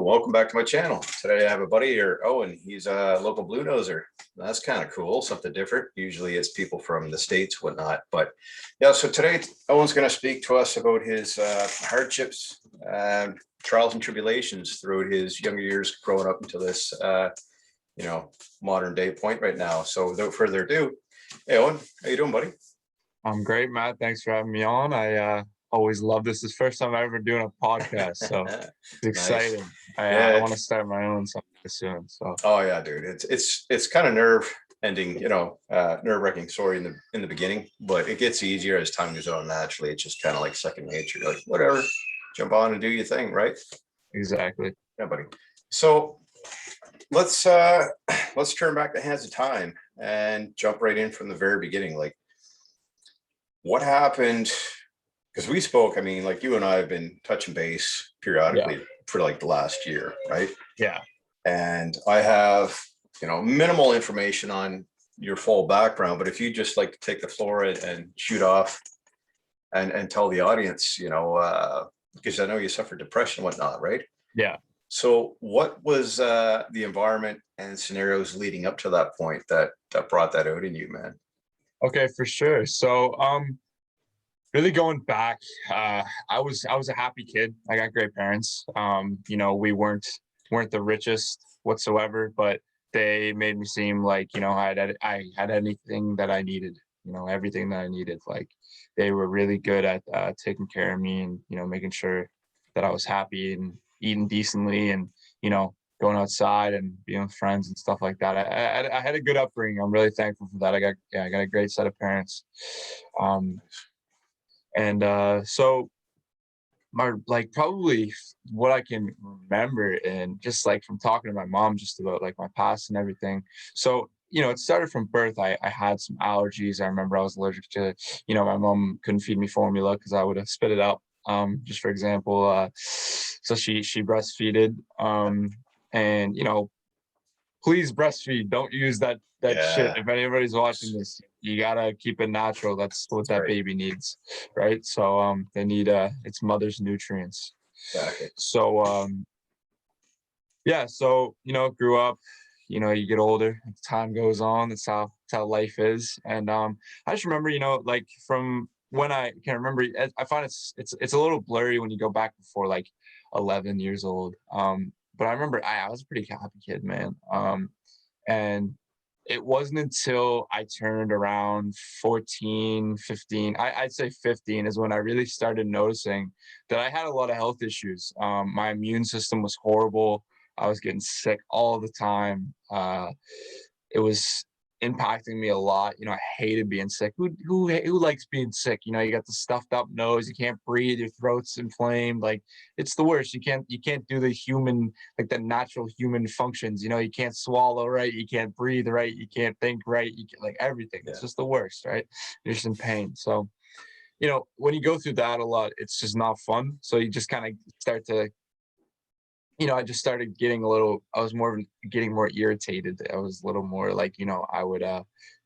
welcome back to my channel. Today I have a buddy here, Owen. He's a local blue noser. That's kind of cool, something different. Usually it's people from the States, whatnot. But yeah, so today Owen's going to speak to us about his hardships, trials and tribulations throughout his younger years growing up until this, modern day point right now. So without further ado, hey Owen, how you doing, buddy? I'm great, Matt. Thanks for having me on. I always love this. This is the first time I've ever doing a podcast, so it's Nice. exciting. I Yeah. want to start my own sometime soon. So Oh yeah, dude. It's kind of nerve ending, nerve-wracking story in the beginning, but it gets easier as time goes on. Naturally, it's just kind of like second nature. You're like, whatever, jump on and do your thing, right? exactly. Yeah, buddy. So let's turn back the hands of time and jump right in from the very beginning. Like, what happened? Because we spoke, I mean, like you and I have been touching base periodically for like the last year, right? Yeah. And I have, minimal information on your full background, but if you just like to take the floor and shoot off and tell the audience, because I know you suffered depression and whatnot, right? Yeah. So what was the environment and scenarios leading up to that point that brought that out in you, man? Okay, for sure. So, really going back, I was a happy kid. I got great parents. We weren't the richest whatsoever, but they made me seem like I had anything that I needed. Everything that I needed. Like they were really good at taking care of me and making sure that I was happy and eating decently and going outside and being with friends and stuff like that. I had a good upbringing. I'm really thankful for that. I got a great set of parents. So my probably what I can remember and just like from talking to my mom just about like my past and everything. So, it started from birth. I had some allergies. I remember I was allergic to, my mom couldn't feed me formula because I would have spit it out. Just for example, so she breastfeeded. And please breastfeed. Don't use that shit. Yeah, If anybody's watching this, you gotta keep it natural. That's what that right. baby needs, right? So they need its mother's nutrients. Exactly. So so grew up, you get older, as time goes on, that's how life is. And I just remember, like from when I can remember, I find it's a little blurry when you go back before like 11 years old. But I remember I was a pretty happy kid, man. And it wasn't until I turned around 14, 15, I'd say 15 is when I really started noticing that I had a lot of health issues. My immune system was horrible. I was getting sick all the time. It was impacting me a lot. I hated being sick. Who likes being sick? You got the stuffed up nose, you can't breathe, your throat's inflamed. Like it's the worst. You can't do the human, like the natural human functions. You can't swallow right, you can't breathe right, you can't think right, like everything. Yeah. It's just the worst, right? You're just in pain. So, when you go through that a lot, it's just not fun. So you just kind of start to I just started getting I was getting more irritated. I was a little more like, I would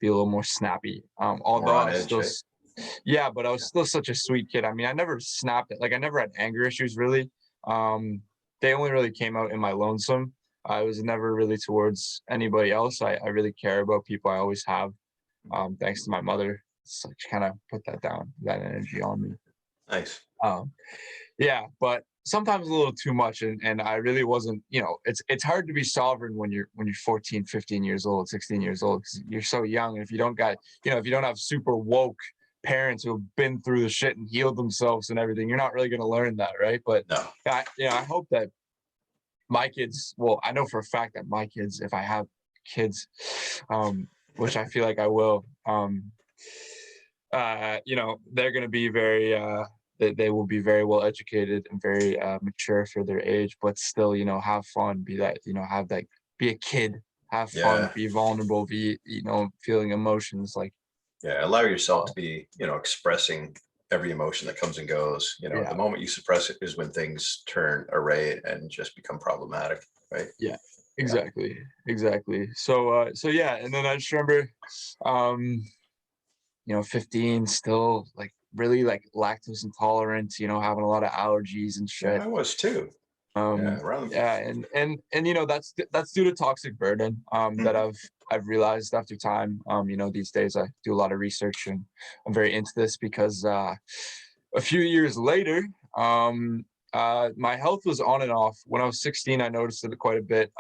be a little more snappy. More Although I on was edge, still, eh? yeah, but I was still such a sweet kid. I mean, I never snapped it. Like I never had anger issues really. They only really came out in my lonesome. I was never really towards anybody else. I really care about people. I always have, thanks to my mother. So she kind of put that energy on me. Nice. Um, yeah, but sometimes a little too much. And I really wasn't, it's hard to be sovereign when you're 14, 15 years old, 16 years old, because you're so young. And if you don't if you don't have super woke parents who have been through the shit and healed themselves and everything, you're not really going to learn that, right? But No. I hope that my kids, well, I know for a fact that my kids, if I have kids, which I feel like I will, they're going to be very, they will be very well educated and very mature for their age, but still, have fun, be a kid, have fun, Yeah. be vulnerable, be, feeling emotions like, Yeah. Allow yourself to be, expressing every emotion that comes and goes. The yeah, moment you suppress it is when things turn array and just become problematic, right? yeah, Yeah. exactly. So yeah. And then I just remember, um, 15, still like really like lactose intolerant, having a lot of allergies and Yeah, shit. I was too. Yeah, around. Yeah, and that's due to toxic burden that Mhm. I've realized after time. These days I do a lot of research and I'm very into this because a few years later, my health was on and off. When I was 16, I noticed it quite a bit.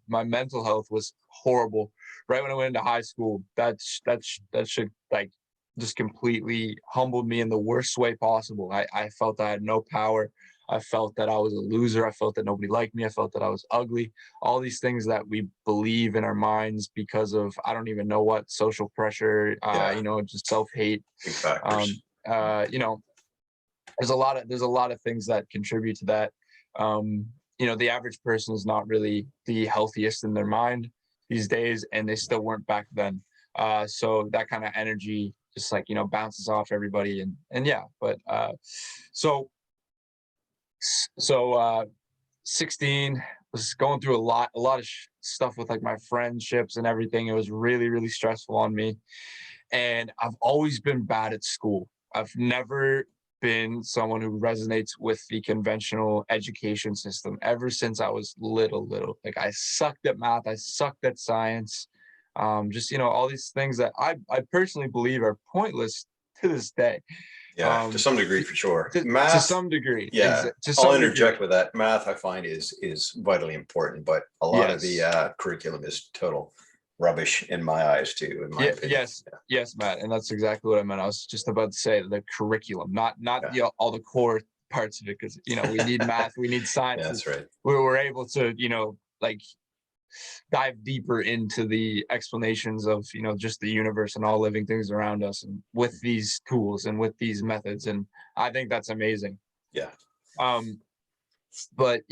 My mental health was horrible. Right when I went into high school, that should like just completely humbled me in the worst way possible. I felt I had no power. I felt that I was a loser. I felt that nobody liked me. I felt that I was ugly. All these things that we believe in our minds because of I don't even know what social pressure, Yeah, just self hate. big Um, factors. there's a lot of things that contribute to that. The average person is not really the healthiest in their mind these days, and they still weren't back then. So that kind of energy just like bounces off everybody, and yeah. But so so 16 was going through a lot of stuff with like my friendships and everything. It was really really stressful on me, and I've always been bad at school. I've never been someone who resonates with the conventional education system ever since I was little. Like I sucked at math, I sucked at science. Just all these things that I personally believe are pointless to this day. Yeah, to Um, some degree to, for sure. to Math, some degree, yeah, to I'll some degree, interject with that. Math, I find is vitally important, but a lot of the yes. curriculum is total rubbish in my eyes too, in my Yeah, opinion. yes, Matt, and that's exactly what I meant. I was just about to say the curriculum, not Yeah, all the core parts of it, because we need math, we need yeah, science. that's right. We're able to like dive deeper into the explanations of just the universe and all living things around us, and with these tools and with these methods, and I think that's amazing. Yeah, Um, but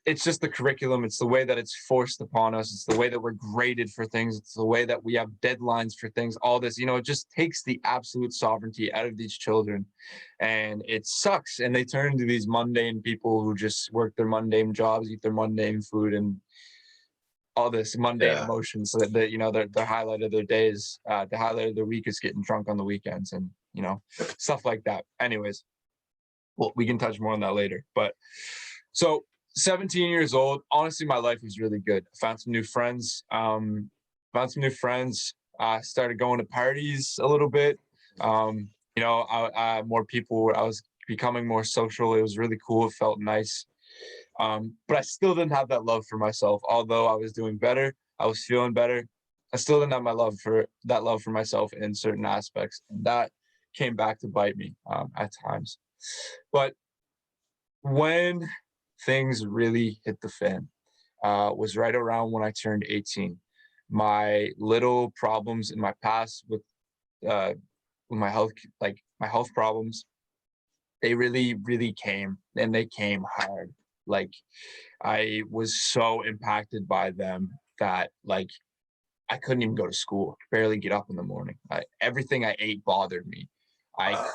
it's just the curriculum. It's the way that it's forced upon us. It's the way that we're graded for things. It's the way that we have deadlines for things. All this, it just takes the absolute sovereignty out of these children, and it sucks. And they turn into these mundane people who just work their mundane jobs, eat their mundane food, and all this mundane yeah, emotions. So that their highlight of their days, the highlight of their week is getting drunk on the weekends, and stuff like that. Anyways, well, we can touch more on that later. But so 17 years old, honestly, my life was really good. I found some new friends. Started going to parties a little bit. More people. I was becoming more social. It was really cool. It felt nice. But I still didn't have that love for myself. Although I was doing better, I was feeling better. I still didn't have love for myself in certain aspects, and that came back to bite me at times. But when things really hit the fan was right around when I turned 18. My little problems in my past uh, with my health, like my health problems, they really, really came, and they came hard. Like I was so impacted by them that like I couldn't even go to school, barely get up in the morning. Everything I ate bothered me. wow,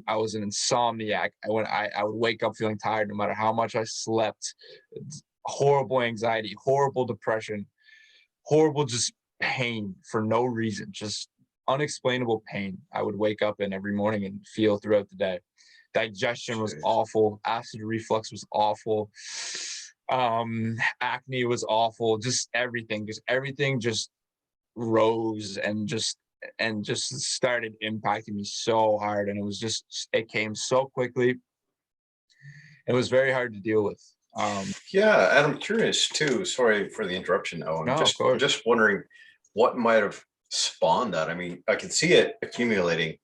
I was an insomniac. I would wake up feeling tired no matter how much I slept. Horrible anxiety, horrible depression, horrible just pain for no reason, just unexplainable pain. I would wake up in every morning and feel throughout the day. Digestion was jeez. awful. Acid reflux was awful. Acne was awful. Just everything just rose and just started impacting me so hard, and it came so quickly. It was very hard to deal with. Yeah, and I'm curious too. Sorry for the interruption, Owen. No, of I'm course. just wondering what might have spawned that. I mean, I can see it accumulating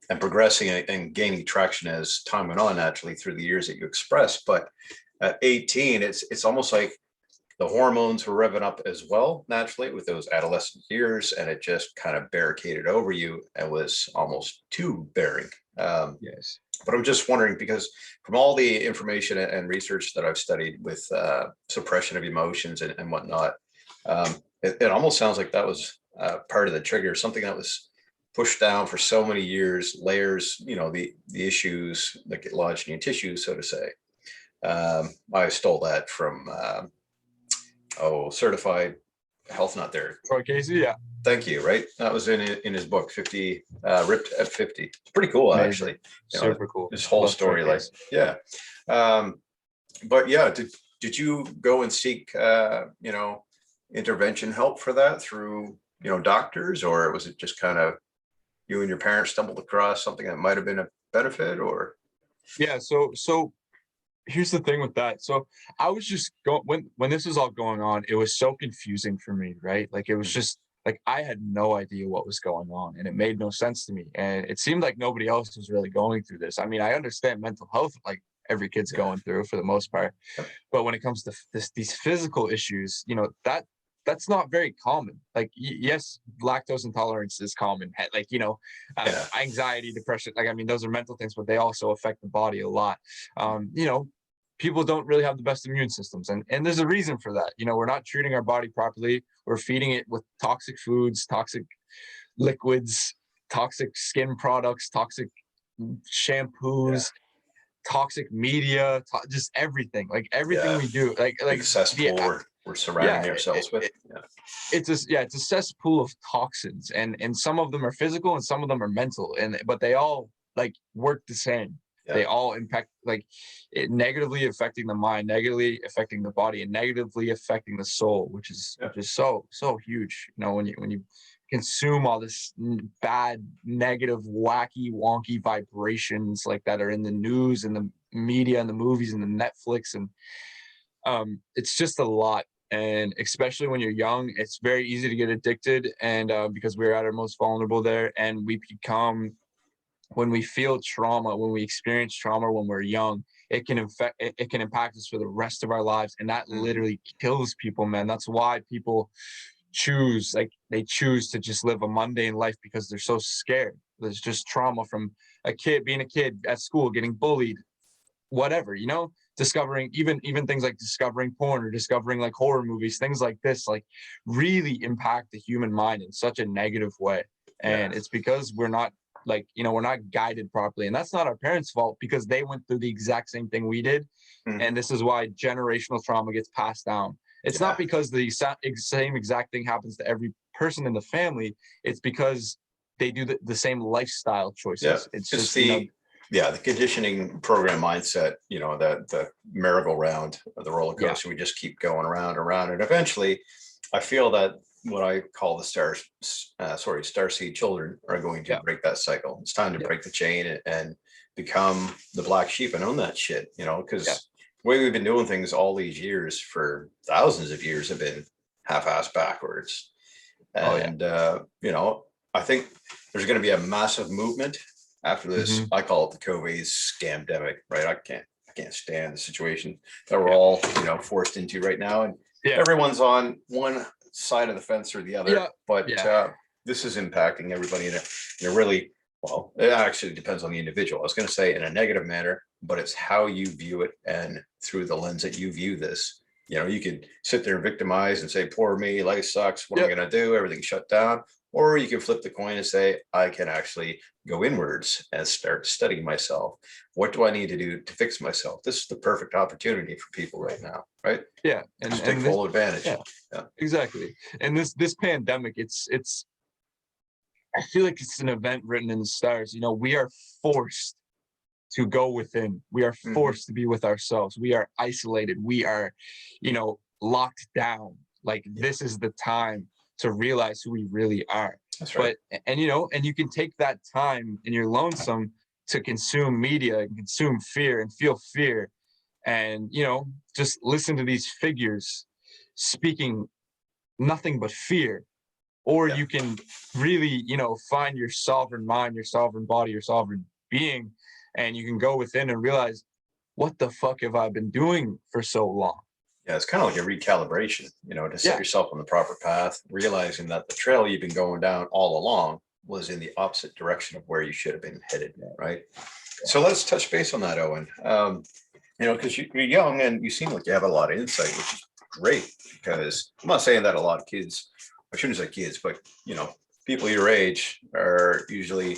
and progressing and gaining traction as time went on, naturally through the years that you expressed. But at 18, it's almost like the hormones were revving up as well, naturally, with those adolescent years, and it just kind of barricaded over you and was almost too bearing. Um, Yes. but I'm just wondering because from all the information and research that I've studied with suppression of emotions and whatnot, it almost sounds like that was part of the trigger, something that was pushed down for so many years, layers, the issues that get lodged in your tissues, so to say. I stole that from certified health nut there. For Casey, yeah. Thank you. Right, that was in his book 50 ripped at 50. It's pretty cool Amazing. actually. Super cool. This whole Love Troy story, like, Case. yeah. um but yeah, did you go and seek, intervention help for that through, doctors, or was it just kind of you and your parents stumbled across something that might have been a benefit, or? Yeah. So here's the thing with that. So I was just going when this was all going on, it was so confusing for me, right? Like it was just like I had no idea what was going on and it made no sense to me. And it seemed like nobody else was really going through this. I mean, I understand mental health, like every kid's Yeah. going through for the most part. Yep. But when it comes to these physical issues, that's not very common. Like yes, lactose intolerance is common. Like Yeah. anxiety, depression. Like I mean, those are mental things, but they also affect the body a lot. People don't really have the best immune systems, and there's a reason for that. We're not treating our body properly. We're feeding it with toxic foods, toxic liquids, toxic skin products, toxic Yeah. shampoos, toxic media, just everything. Like everything Yeah. we do, Big the cesspool we're yeah, surrounding ourselves with. Yeah. it's a cesspool of toxins, and some of them are physical and some of them are mental, but they all like work the same. Yeah. They all impact, like it negatively affecting the mind, negatively affecting the body, and negatively affecting the soul, which is Yeah. so huge. When you consume all this bad, negative, wacky, wonky vibrations like that are in the news and the media and the movies and the Netflix, and it's just a lot. And especially when you're young, it's very easy to get addicted, and because we're at our most vulnerable there, and we become, when we feel trauma, when we experience trauma when we're young, it can impact us for the rest of our lives, and that Mhm. literally kills people, man. That's why people they choose to just live a mundane life, because they're so scared. There's just trauma from being a kid at school, getting bullied, whatever, discovering even things like discovering porn or discovering like horror movies, things like this, like really impact the human mind in such a negative way. Yeah. And it's because we're not, we're not guided properly, and that's not our parents' fault, because they went through the exact same thing we did. Mhm. And this is why generational trauma gets passed down. It's not Yeah. because the same exact thing happens to every person in the family. It's because they do the same lifestyle Yeah. choices. It's It's just, the conditioning program mindset, that the merry-go-round of the roller yeah, coaster. We just keep going around and around. And eventually I feel that what I call the starseed children are going to yeah, break that cycle. It's time to yeah, break the chain and become the black sheep and own that shit, yeah. because the way we've been doing things all these years for thousands of years have been half-assed backwards. Oh yeah. And, I think there's going to be a massive movement after this. Hmm. I call it the COVID scamdemic, right? I can't stand the situation that we're Yeah. all, forced into right now. And Yeah. everyone's on one side of the fence or the other, Yeah. but Yeah. this is impacting everybody in a really, well, it actually depends on the individual. I was going to say in a negative manner, but it's how you view it and through the lens that you view this. You could sit there and victimize and say, poor me, life sucks. What am I Yep. going to do? Everything's shut down. Or you can flip the coin and say, I can actually go inwards and start studying myself. What do I need to do to fix myself? This is the perfect opportunity for people right now, right? Yeah. And Just take and this, full advantage. yeah, Yeah. exactly. And this pandemic, it's I feel like it's an event written in the stars. We are forced to go within. We are Mhm. forced to be with ourselves. We are isolated. We are, locked down. Like Yeah, this is the time to realize who we really are. that's right. But and you can take that time and you're lonesome to consume media and consume fear and feel fear, and just listen to these figures speaking nothing but fear. Or Yeah. you can really find your sovereign mind, your sovereign body, your sovereign being, and you can go within and realize, what the fuck have I been doing for so long? Yeah, it's kind of like a recalibration, to set Yeah. yourself on the proper path, realizing that the trail you've been going down all along was in the opposite direction of where you should have been headed, Yeah. right? Yeah. So let's touch base on that, Owen. Because you're young and you seem like you have a lot of insight, which is great. Because I'm not saying that a lot of kids, I shouldn't say kids, but people your age are usually,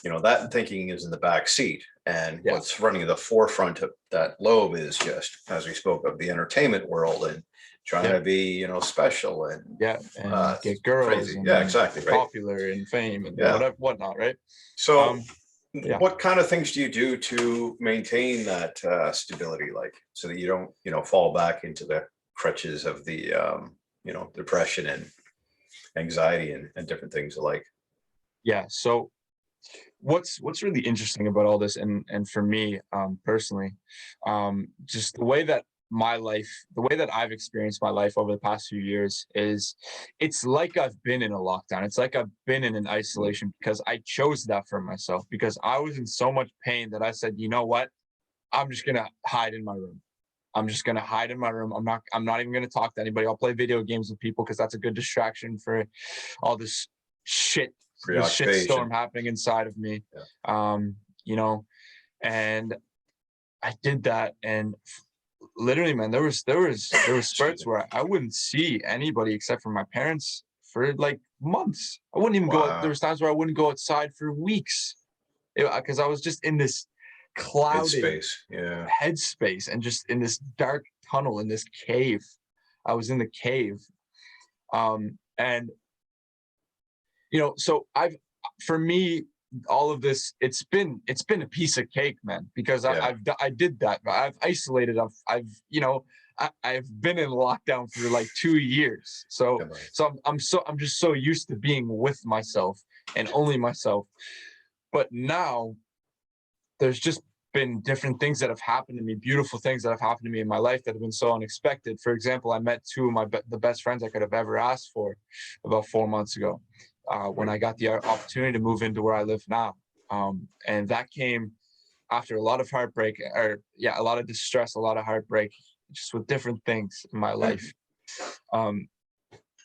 that thinking is in the back seat. And Yeah. what's running the forefront of that lobe is just, as we spoke of, the entertainment world and trying Yeah. to be, special and Yeah. And get girls crazy. Yeah, and exactly. Right. popular and fame and Yeah. whatnot, right? So Um, Yeah. What kind of things do you do to maintain that stability, like so that you don't, fall back into the crutches of the, depression and anxiety and different things alike? Yeah. So what's really interesting about all this, and for me personally, just the way that I've experienced my life over the past few years is, it's like I've been in a lockdown. It's like I've been in an isolation because I chose that for myself, because I was in so much pain that I said, you know what, I'm just gonna hide in my room. I'm just gonna hide in my room. I'm not even gonna talk to anybody. I'll play video games with people because that's a good distraction for all shit this shit storm Preoccupation. happening inside of me. Yeah. um you know and I did that, and literally, man, there was Excuse spurts me. where I wouldn't see anybody except for my parents for like months. I wouldn't even go. There Wow. was times where I wouldn't go outside for weeks because I was just in this clouded Headspace. Yeah. headspace and just in this dark tunnel in this cave. I was in the cave. And so for me, all of this, it's been a piece of cake, man, because Yeah. I did that. I've isolated. I've been in lockdown for like 2 years. So Yeah, man. I'm just so used to being with myself and only myself. But now there's just been different things that have happened to me, beautiful things that have happened to me in my life that have been so unexpected. For example, I met two of the best friends I could have ever asked for about 4 months ago, when I got the opportunity to move into where I live now. And that came after a lot of heartbreak, or yeah, a lot of distress, a lot of heartbreak, just with different things in my life. Um,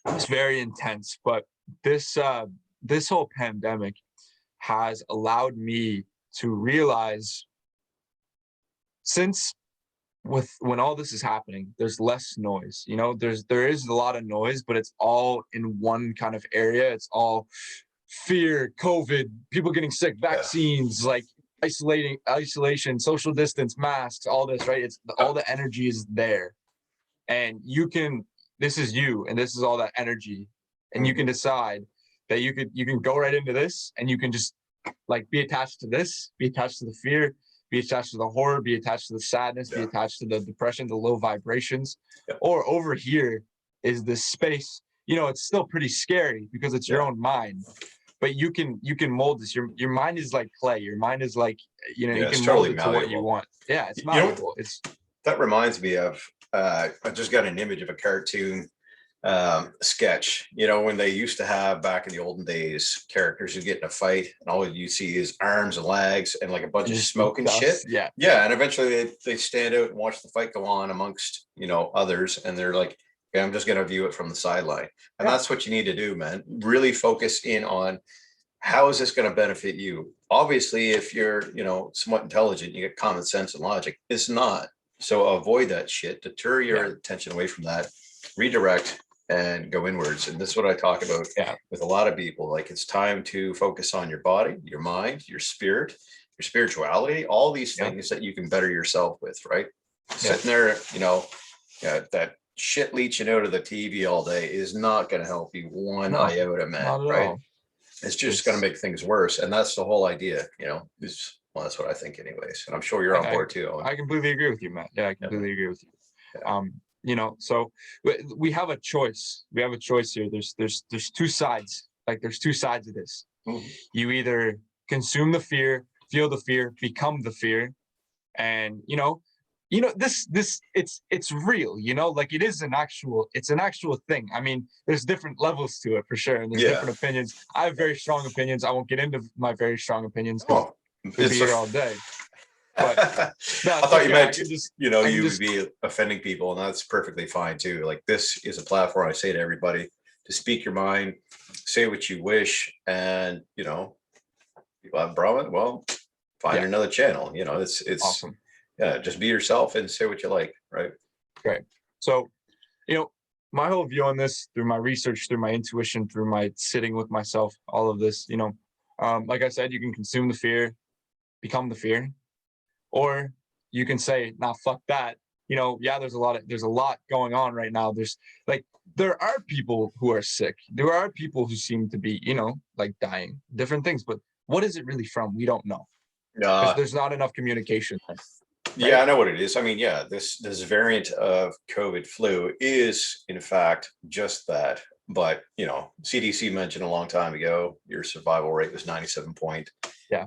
it's very intense, but this whole pandemic has allowed me to realize, since with when all this is happening, there's less noise. There is a lot of noise, but it's all in one kind of area. It's all fear, COVID, people getting sick, Yeah. vaccines, like isolation, social distance, masks, all this, right? It's all the energy is there. And this is you, and this is all that energy. And you can Mhm. decide that you can go right into this, and you can just like be attached to this, be attached to the fear, be attached to the horror, be attached to the sadness, be Yeah. attached to the depression, the low vibrations. Yeah. Or over here is this space. It's still pretty scary because it's your Yeah. own mind, but you can mold this. Your mind is like clay. Your mind is like, you Yeah. It's can mold totally it to what you malleable. want. Yeah, it's You know what malleable. It's that reminds me of? I just got an image of a cartoon sketch. When they used to have back in the olden days, characters who get in a fight, and all you see is arms and legs and like a bunch of just smoke and shit. dust. Yeah. Yeah, and eventually they stand out and watch the fight go on amongst others, and they're like, "Okay, I'm just going to view it from the sideline." And Yeah. that's what you need to do, man. Really focus in on how is this going to benefit you. Obviously, if you're somewhat intelligent, you get common sense and logic. It's not. So avoid that shit. Deter your Yeah. attention away from that. Redirect and go inwards. And this is what I talk about Yeah. with a lot of people. Like, it's time to focus on your body, your mind, your spirit, your spirituality, all these Yeah. things that you can better yourself with, right? Yeah. Sitting there, that shit leeching out of the TV all day is not going to help you one No, iota, man, not at right? all. It's just going to It's make things worse. And that's the whole idea, well, that's what I think anyways. And I'm sure you're on I board too, Owen. I completely agree with you, Matt. Yeah, I Yeah, man. completely agree with you. Yeah. So we have a choice. We have a choice here. There's two sides. Like, there's two sides of this. Mhm. You either consume the fear, feel the fear, become the fear, and this it's real. Like, it's an actual thing. I mean, there's different levels to it for sure, and there's Yeah. different opinions. I have very strong opinions. I won't get into my very strong opinions because Oh, we'd be it's a here all day. But I no, it's thought you okay. meant, I can you would just be offending people, and that's perfectly fine too. Like, this is a platform, I say to everybody, to speak your mind, say what you wish, and people have a problem. Well, find yeah, another channel. It's awesome. yeah, just be yourself and say what you like, right? Great. So, you know, my whole view on this, through my research, through my intuition, through my sitting with myself, all of this, like I said, you can consume the fear, become the fear, or you can say, nah, fuck that. Yeah, there's a lot going on right now. There are people who are sick. There are people who seem to be, like dying, different things, but what is it really from? We don't know. Uh, There's not enough communication there, yeah, right? I know what it is. I mean, yeah, this variant of COVID flu is in fact just that. But CDC mentioned a long time ago your survival rate was 97.7% Yeah.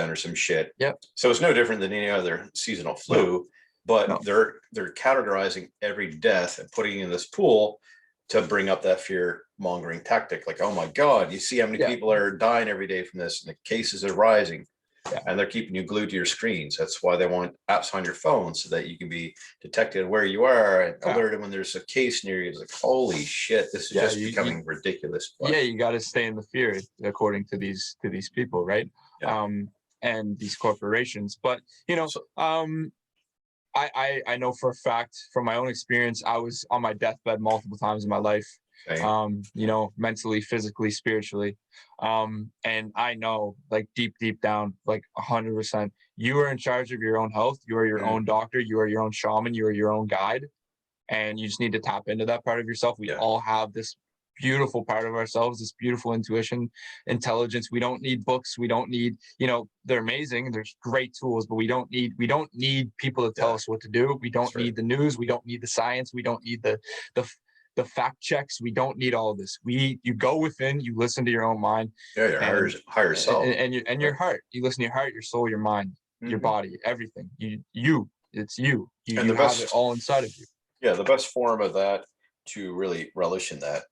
or some shit. Yep. So it's no different than any other seasonal No. flu. But No. they're categorizing every death and putting in this pool to bring up that fear mongering tactic. Like, oh my God, you see how many Yeah. people are dying every day from this, and the cases are rising. Yeah. And they're keeping you glued to your screens. That's why they want apps on your phone so that you can be detected where you are and Yeah. alerted when there's a case near you. It's like, holy shit, this is just becoming ridiculous. But you got to stay in the fear according to these people, right? Yeah. And these corporations. But I know for a fact from my own experience, I was on my deathbed multiple times in my life. Mentally, physically, spiritually. And I know, like, deep down, like 100%, you are in charge of your own health. You are your own doctor. You are your own shaman. You are your own guide. And you just need to tap into that part of yourself. We all have this beautiful part of ourselves, this beautiful intuition, intelligence. We don't need books. We don't need, they're amazing. There's great tools, but we don't need people to tell us what to do. We don't need the news. We don't need the science. We don't need the fact checks. We don't need all of this. You go within, you listen to your own mind. Yeah, your higher self. And your heart. You listen to your heart, your soul, your mind, your body, everything. It's you. You have it all inside of you. Yeah, the best form of that, to really relish in that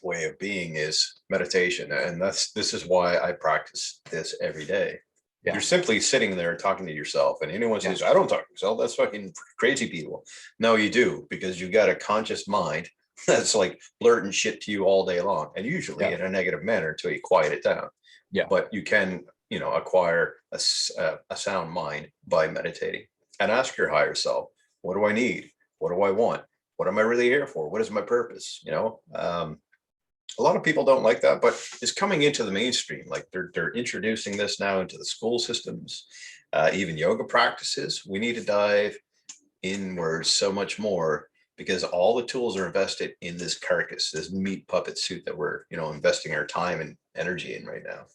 way of being, is meditation. And this is why I practice this every day. Yeah. You're simply sitting there talking to yourself, and anyone says, I don't talk to myself, that's fucking crazy people. No, you do, because you've got a conscious mind that's like blurting shit to you all day long, and usually in a negative manner until you quiet it down. Yeah. But you can, acquire a sound mind by meditating, and ask your higher self, what do I need? What do I want? What am I really here for? What is my purpose? A lot of people don't like that, but it's coming into the mainstream. Like they're introducing this now into the school systems, even yoga practices. We need to dive inwards so much more, because all the tools are invested in this carcass, this meat puppet suit that we're, investing our time and energy in right now.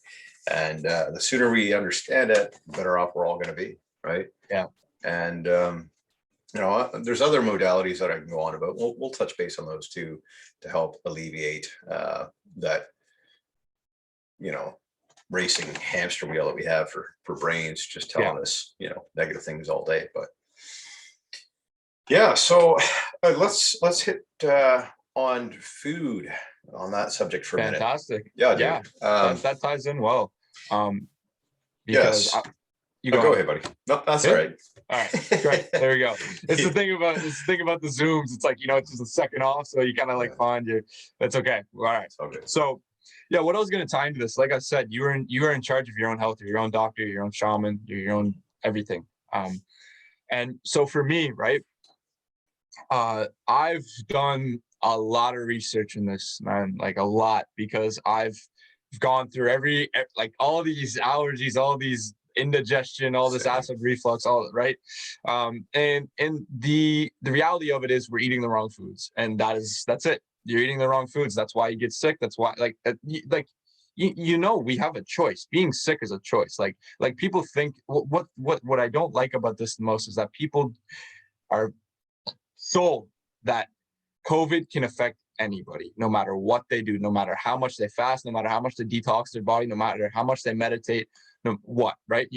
And the sooner we understand it, the better off we're all going to be, right? Yeah. And there's other modalities that I can go on about. We'll touch base on those too, to help alleviate that, racing hamster wheel that we have for brains just telling us, negative things all day. But yeah, so let's hit on food on that subject for a minute. Fantastic. Yeah, dude. That ties in well. Because go ahead, buddy. No, that's all right. All right, great. There we go. It's the thing about the Zooms. It's like, it's just a second off, so you kind of find your. That's okay. All right. Okay. So, what I was going to tie into this, like I said, you are in charge of your own health. You're your own doctor. You're your own shaman. You're your own everything. And so for me, right, I've done a lot of research in this, man, like a lot, because I've gone through all these allergies, all these indigestion, all this acid reflux, all right. And the reality of it is we're eating the wrong foods, and that's it. You're eating the wrong foods. That's why you get sick. That's why we have a choice. Being sick is a choice. Like people think what I don't like about this the most is that people are sold that COVID can affect anybody, no matter what they do, no matter how much they fast, no matter how much they detox their body, no matter how much they meditate, right?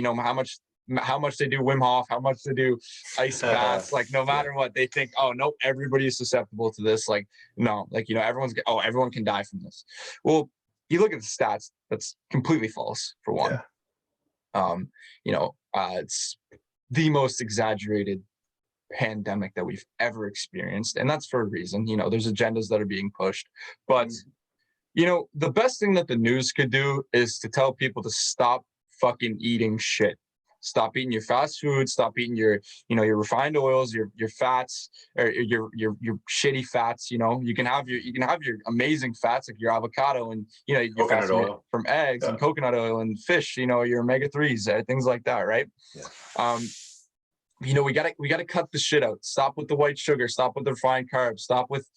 How much they do Wim Hof, how much they do ice baths, like no matter what, they think, oh no, everybody is susceptible to this. Like, no, everyone can die from this. Well, you look at the stats, that's completely false, for one. It's the most exaggerated pandemic that we've ever experienced, and that's for a reason. There's agendas that are being pushed, but the best thing that the news could do is to tell people to stop fucking eating shit. Stop eating your fast food. Stop eating your refined oils, your fats, or your shitty fats. You can have your amazing fats like your avocado and your coconut oil from eggs and coconut oil and fish. Your omega-3s, things like that, right? Yeah. We gotta cut the shit out. Stop with the white sugar. Stop with the refined carbs. Stop with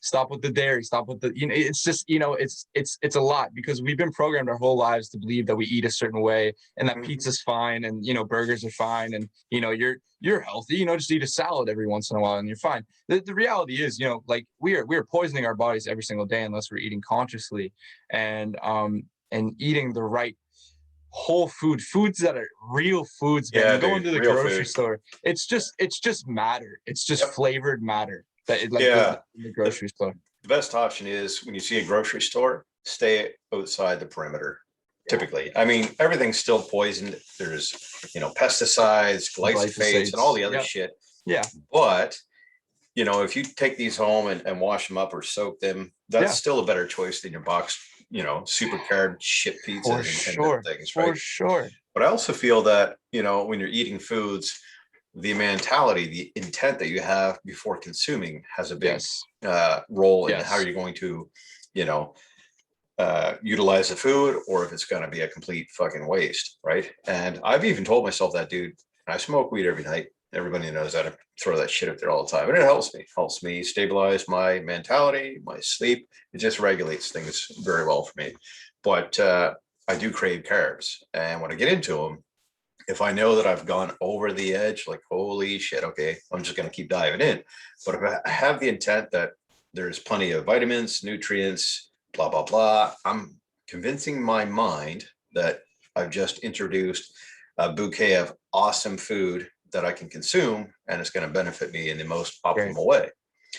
stop with the dairy, stop with the, it's just, it's a lot because we've been programmed our whole lives to believe that we eat a certain way and that Mhm. pizza's fine and, burgers are fine. And, you're healthy, just eat a salad every once in a while and you're fine. The reality is, like we are poisoning our bodies every single day unless we're eating consciously and eating the right whole foods that are real foods, man. Yeah, You go dude, into the real grocery food. store, it's just matter. It's just Yep. flavored matter that it like goes Yeah. in the The, grocery store. the best option is when you see a grocery store, stay outside the perimeter. Yeah. Typically, I mean, everything's still poisoned. There's, pesticides, glyphosates, and all Glyphosates. the other Yeah. shit. Yeah. But if you take these home and wash them up or soak them, that's Yeah. still a better choice than your box, super carb shit For pizzas and different sure. things, For right? sure. But I also feel that, when you're eating foods, the mentality, the intent that you have before consuming has a big Yes. role in how Yes. you're going to, utilize the food or if it's going to be a complete fucking waste, right? And I've even told myself that, dude, I smoke weed every night. Everybody knows that. I throw that shit up there all the time. And it helps me stabilize my mentality, my sleep. It just regulates things very well for me. But I do crave carbs. And when I get into them, if I know that I've gone over the edge, like, holy shit, okay, I'm just going to keep diving in. But if I have the intent that there's plenty of vitamins, nutrients, blah, blah, blah, I'm convincing my mind that I've just introduced a bouquet of awesome food that I can consume and it's going to benefit me in the most Great. optimal way.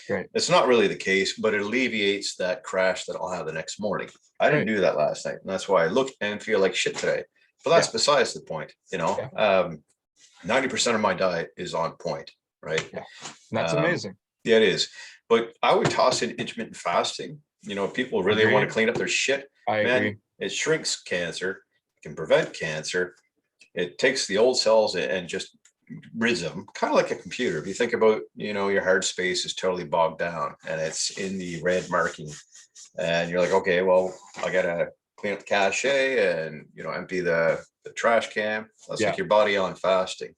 Great. It's not really the case, but it alleviates that crash that I'll have the next morning. I didn't do that last night. And that's why I look and feel like shit today. But that's besides the point, Yeah. 90% of my diet is on point, right? Yeah. And that's Um, amazing. yeah, it is. But I would toss in intermittent fasting. If people really want to Agreed. clean up their shit, I man, agree. it shrinks cancer, can prevent cancer. It takes the old cells and just rids of them, kind of like a computer. If you think about, your hard space is totally bogged down and it's in the red marking. And you're like, okay, well, I gotta clean up the cache and empty the trash can. That's Yeah. like your body on fasting.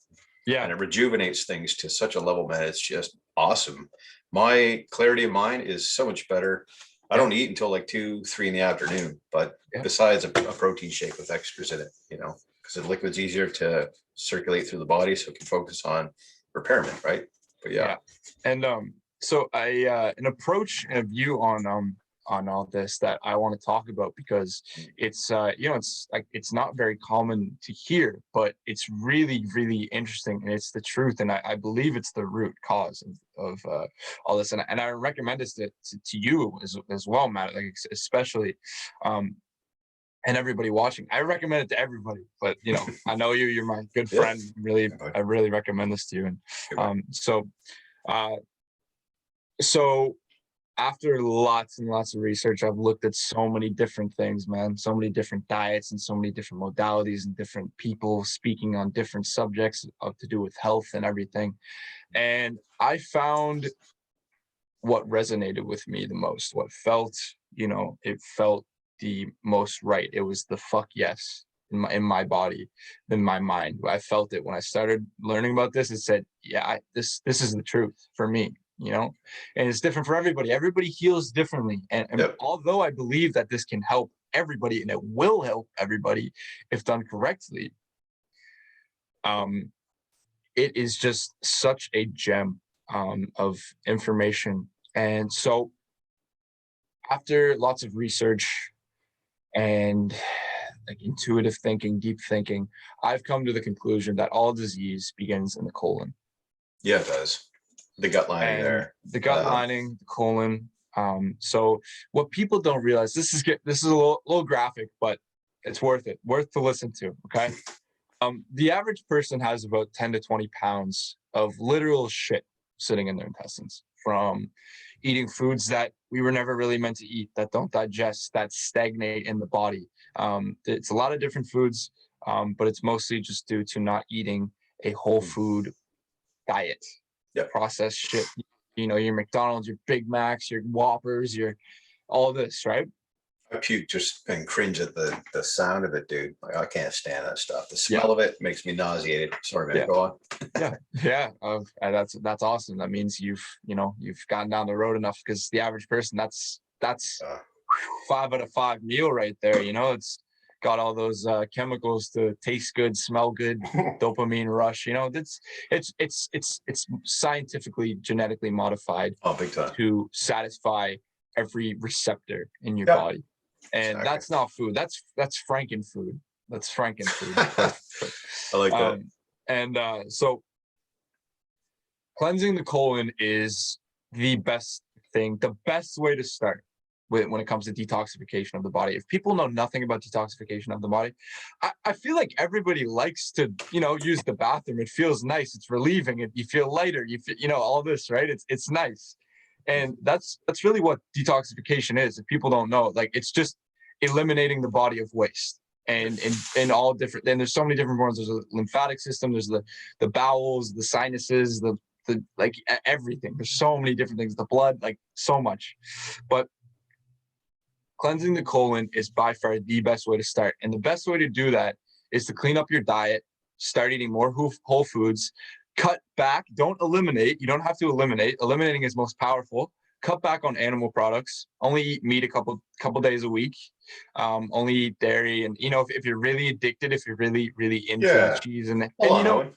Yeah. And it rejuvenates things to such a level, man. It's just awesome. My clarity of mind is so much better. I don't eat until like 2, 3 in the afternoon, but besides a protein shake with extras in it, because the liquid's easier to circulate through the body, so it can focus on repairment, right? But yeah. And so an approach and a view on all this that I want to talk about because it's it's like it's not very common to hear, but it's really, really interesting and it's the truth. And I believe it's the root cause of all this. And I recommend this to you as well, Matt, like especially and everybody watching. I recommend it to everybody, but I know you're my good friend. I really recommend this to you. And so after lots and lots of research, I've looked at so many different things, man, so many different diets and so many different modalities and different people speaking on different subjects to do with health and everything. And I found what resonated with me the most, what felt, it felt the most right. It was the fuck yes in my body, in my mind. I felt it when I started learning about this. It said, yeah, this is the truth for me. And it's different for everybody. Everybody heals differently. And although I believe that this can help everybody and it will help everybody if done correctly, it is just such a gem of information. And so after lots of research and like intuitive thinking, deep thinking, I've come to the conclusion that all disease begins in the colon. Yeah, it does. The gut lining And there. the gut lining, the colon. So what people don't realize, this is a little graphic, but it's worth to listen to. Okay. The average person has about 10 to 20 pounds of literal shit sitting in their intestines from eating foods that we were never really meant to eat, that don't digest, that stagnate in the body. It's a lot of different foods, but it's mostly just due to not eating a whole food diet. Processed shit, your McDonald's, your Big Macs, your Whoppers, your all this, right? I puke just and cringe at the sound of it, dude. Like I can't stand that stuff. The Yeah, smell of it makes me nauseated. Sorry, man. yeah, Go on. yeah. And that's awesome. That means you've gotten down the road enough, because the average person, that's Uh, 5 out of 5 meal right there. It's got all those chemicals to taste good, smell good, dopamine rush. It's scientifically genetically modified oh, big time. to satisfy every receptor in your Yep, body. And exactly. that's not food. That's Frankenfood. That's Frankenfood. I like that. So cleansing the colon is the best thing, the best way to start when it comes to detoxification of the body. If people know nothing about detoxification of the body, I feel like everybody likes to, use the bathroom. It feels nice. It's relieving. You feel lighter. All this, right? It's nice. And that's really what detoxification is. If people don't know, like, it's just eliminating the body of waste. And in all different, and there's so many different forms. There's a lymphatic system, there's the bowels, the sinuses, the like everything. There's so many different things, the blood, like so much. But cleansing the colon is by far the best way to start. And the best way to do that is to clean up your diet, start eating more whole foods, cut back, don't eliminate. You don't have to eliminate. Eliminating is most powerful. Cut back on animal products. Only eat meat a couple days a week. Only eat dairy. And, if you're really addicted, if you're really, really into Yeah. cheese Hold on, Owen.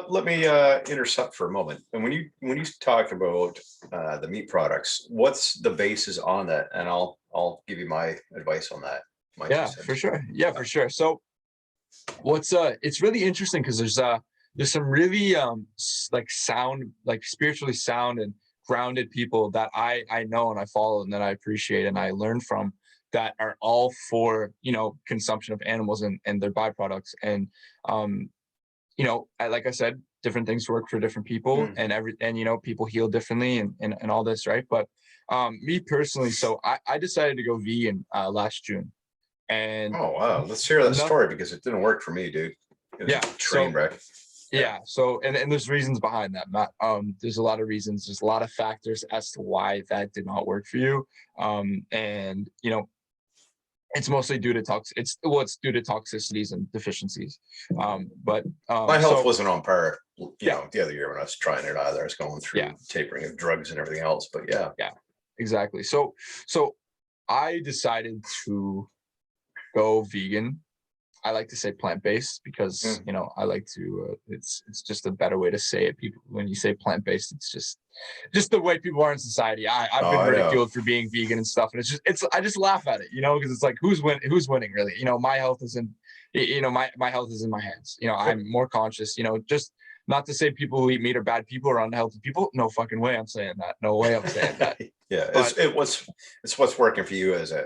Let me intercept for a moment. And when you talk about the meat products, what's the basis on that? And I'll give you my advice on that. My yeah, 2 cents. for sure. Yeah, for sure. So it's really interesting, because there's some really like sound, like spiritually sound and grounded people that I know and I follow and that I appreciate and I learn from, that are all for consumption of animals and their byproducts. And like I said, different things work for different people, Mm. and people heal differently, and all this, right? But me personally, so I decided to go vegan last June. And Oh wow, let's hear that nothing. story because it didn't work for me, dude. It was a Yeah, train wreck. Yeah. yeah, so and there's reasons behind that, Matt. There's a lot of reasons. There's a lot of factors as to why that did not work for you. And it's mostly due to it's due to toxicities and deficiencies. But My health so wasn't on par, yeah, the other year when I was trying it either. I was going yeah, through tapering of drugs and everything else. But yeah. yeah, exactly. So I decided to go vegan. I like to say plant-based because Mm. I like to. It's just a better way to say it. People, when you say plant-based, it's just the way people are in society. I've Oh, been I know. ridiculed for being vegan and stuff, and it's I just laugh at it, because it's like, who's winning really? My health is in, my health is in my hands. I'm more conscious. Just not to say people who eat meat are bad people or unhealthy people. No fucking way I'm saying that. No way I'm saying that. Yeah, But it's what's working for you as an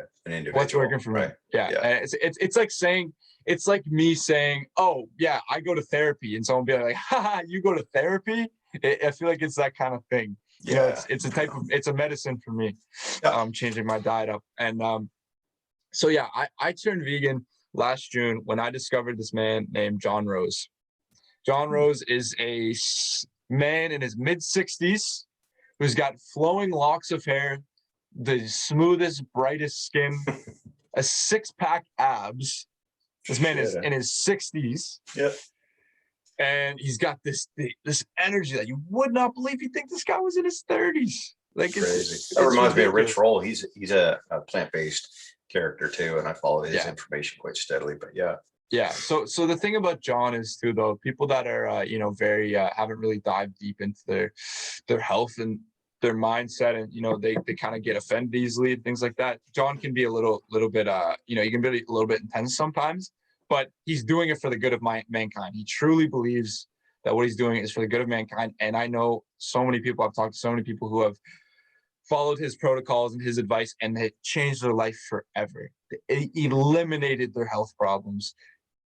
what's working individual, for me? right? Yeah, Yeah. and it's like saying, it's like me saying, oh yeah, I go to therapy, and someone be like, haha, you go to therapy. I feel like it's that kind of thing. Yeah. It's a medicine for me. Yeah. Changing my diet up. And so yeah, I turned vegan last June when I discovered this man named John Rose. John Rose is a man in his mid-60s who's got flowing locks of hair, the smoothest, brightest skin, a six-pack abs. This man is Shit. in his 60s, Yeah. and he's got this energy that you would not believe. You think this guy was in his 30s. Like, Crazy. it's That reminds me of ridiculous. Rich Roll. He's a plant-based character too, and I follow his Yeah, information quite steadily. But yeah. yeah. So the thing about John is too, though, people that are very haven't really dived deep into their health and their mindset, and they kind of get offended easily and things like that. John can be a little bit he can be a little bit intense sometimes, but he's doing it for the good of mankind. He truly believes that what he's doing is for the good of mankind. And I know so many people, I've talked to so many people who have followed his protocols and his advice, and it changed their life forever. It eliminated their health problems,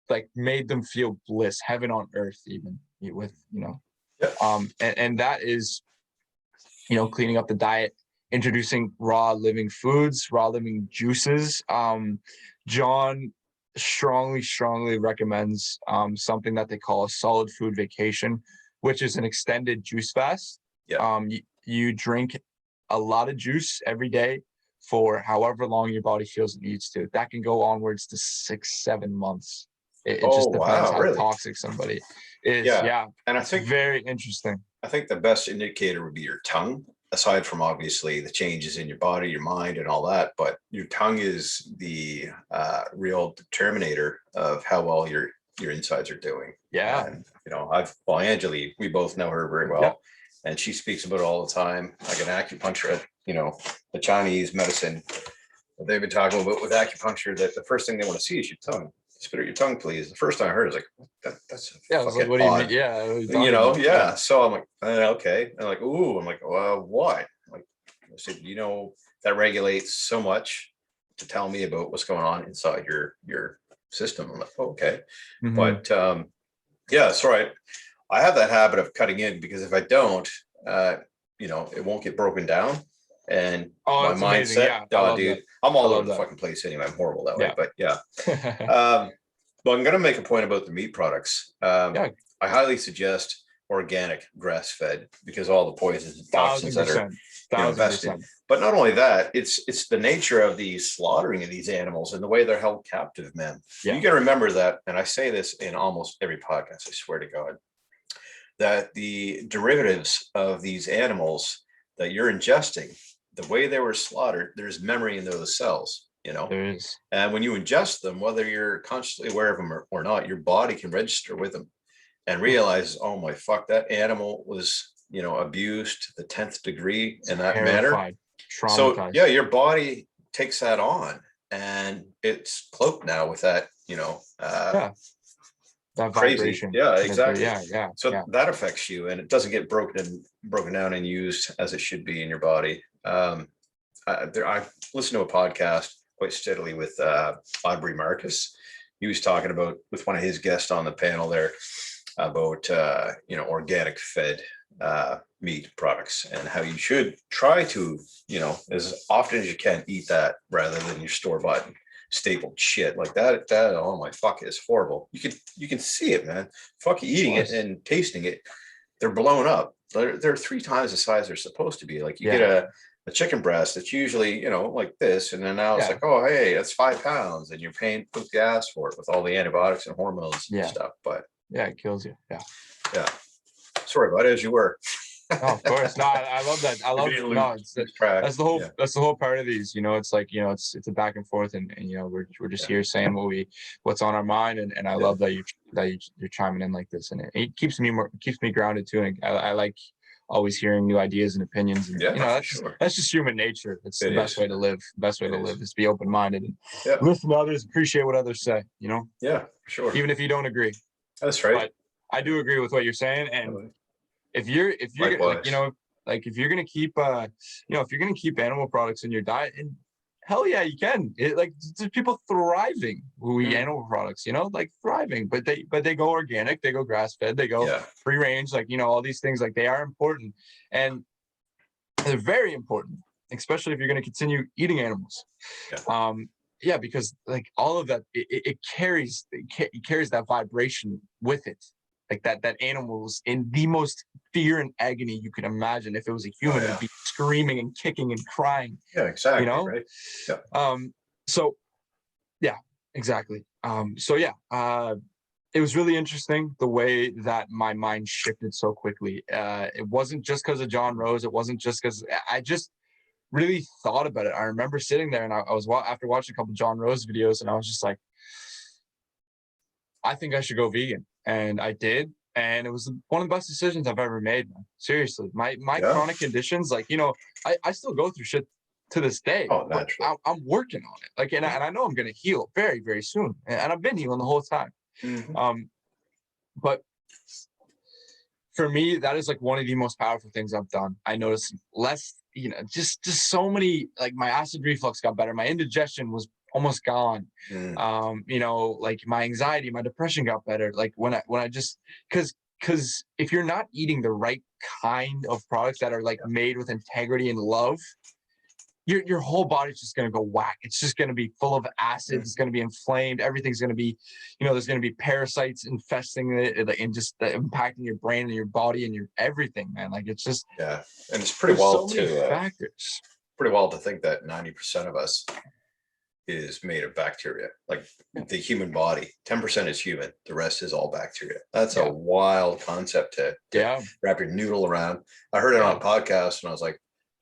like made them feel bliss, heaven on earth, even with Yeah. and that is cleaning up the diet, introducing raw living foods, raw living juices. John strongly recommends something that they call a solid food vacation, which is an extended juice fast. Yeah. You drink a lot of juice every day for however long your body feels it needs to. That can go onwards to 6-7 months. It Oh, just depends wow, how really? toxic somebody is. Yeah. Yeah, And it's very interesting. I think the best indicator would be your tongue, aside from obviously the changes in your body, your mind, and all that. But your tongue is the real determinator of how well your insides are doing. Yeah, And Angeli, we both know her very yeah. well, and she speaks about it all the time. Like an acupuncture, the Chinese medicine that they've been talking about with acupuncture, that the first thing they want to see is your tongue. Spit out your tongue, please. The first time I heard it, I was like, that's Yeah, I was like, fucking what do you mean? odd. Yeah, what are you talking about? Yeah. So I'm like, okay. I'm like, ooh, I'm like, well, why? Like, I said, that regulates so much to tell me about what's going on inside your system. I'm like, oh, okay. Mhm. But yeah, sorry. I have that habit of cutting in, because if I don't, it won't get broken down. And Oh, my that's amazing. mindset, Yeah, I love dude, that. I'm I all over love the that. fucking place anyway. I'm horrible that way, Yeah. but yeah. Well, I'm going to make a point about the meat products. Yeah, I highly suggest organic grass-fed, because all the poisons and toxins thousand that are percent, thousand invested. percent. But not only that, it's the nature of the slaughtering of these animals and the way they're held captive, man. Yeah, You got to remember that, and I say this in almost every podcast, I swear to God, that the derivatives of these animals that you're ingesting, the way they were slaughtered, there's memory in those cells. there is. And when you ingest them, whether you're consciously aware of them or not, your body can register with them and realize, oh my fuck, that animal was, abused to the 10th degree in that manner. Terrified, So yeah, traumatized. your body takes that on, and it's cloaked now with that, Yeah, that crazy. Yeah, that exactly. yeah, yeah, So yeah. that affects you, and it doesn't get broken down and used as it should be in your body. I listened to a podcast quite steadily with Aubrey Marcus. He was talking about, with one of his guests on the panel there, about organic fed meat products, and how you should try to, as often as you can, eat that rather than your store bought stapled shit like that. Oh my fuck, is horrible. You can see it, man. Fuck, Of eating it course. and tasting it, they're blown up. They're 3 times the size they're supposed to be. Like, you get Yeah, a chicken breast that's usually, like this, and then now it's yeah, like, oh hey, that's 5 pounds, and you're paying poop the ass for it with all the antibiotics and hormones and yeah, stuff. But yeah. It kills you. Yeah. yeah, sorry about it, as you were. No, of course. No, I love that. I We love didn't no. It's lose track. Yeah, that's the whole part of these. It's like it's a back and forth, and we're just yeah, here saying what's on our mind, and I yeah. love that you're chiming in like this, and it keeps me grounded too, and I like always hearing new ideas and opinions, and Yeah, for that's sure. that's just human nature. It's the It best is. way to live. The best way It to is. live is be open minded and Yeah, listen to others, appreciate what others say. yeah, for sure. Even if you don't agree, That's right. but I do agree with what you're saying, and if you're like Likewise. like if you're gonna keep if you're gonna keep animal products in your diet, and hell yeah, you can. There's people thriving who eat Mm. animal products, like thriving, but they go organic, they go grass fed, they go Yeah, free range, like all these things, like they are important, and they're very important, especially if you're going to continue eating animals. yeah, Yeah, because like all of that, it carries that vibration with it, like that animals in the most fear and agony you can imagine. If it was a oh human, yeah, would be screaming and kicking and crying, yeah, you exactly, know. right. Yeah, So yeah, exactly. So yeah, it was really interesting the way that my mind shifted so quickly. It wasn't just because of John Rose. It wasn't just because I just really thought about it. I remember sitting there, and I was after watching a couple of John Rose videos, and I was just like, I think I should go vegan, and I did, and it was one of the best decisions I've ever made, man. Seriously, my yeah. chronic conditions, like I still go through shit to this day, Oh, but naturally. I'm working on it. Like, and I know I'm gonna heal very, very soon, and I've been healing the whole time. Mhm. But for me, that is like one of the most powerful things I've done. I noticed less, just so many, like my acid reflux got better. My indigestion was almost gone. Mm. Like my anxiety, my depression got better. Like when I just, because if you're not eating the right kind of products that are like made with integrity and love, your whole body's just going to go whack. It's just going to be full of acids. It's going to be inflamed. Everything's going to be, there's going to be parasites infesting it and just impacting your brain and your body and your everything, man. Like it's just, Yeah, and it's pretty there's so wild many too. factors. pretty wild to think that 90% of us is made of bacteria. Like the human body, 10% is human, the rest is all bacteria. That's a wild concept to wrap your noodle around. I heard it on a podcast and I was like,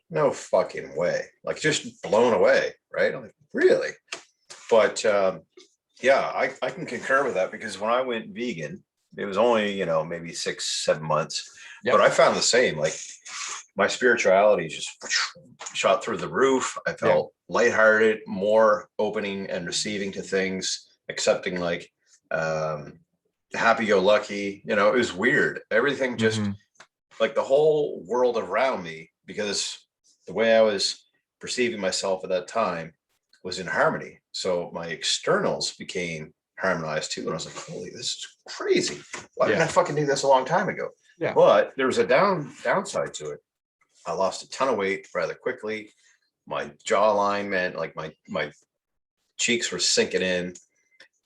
no fucking way. Like, just blown away, right? I'm like, really? But yeah, I can concur with that, because when I went vegan, it was only, maybe 6-7 months, but I found the same. Like, my spirituality just shot through the roof. I felt lighthearted, more opening and receiving to things, accepting, like, happy-go-lucky. It was weird. Everything just like the whole world around me, because the way I was perceiving myself at that time was in harmony. So my externals became harmonized too. And I was like, holy, this is crazy. Why didn't I fucking do this a long time ago? But there was a downside to it. I lost a ton of weight rather quickly. My jawline, man, like my cheeks were sinking in.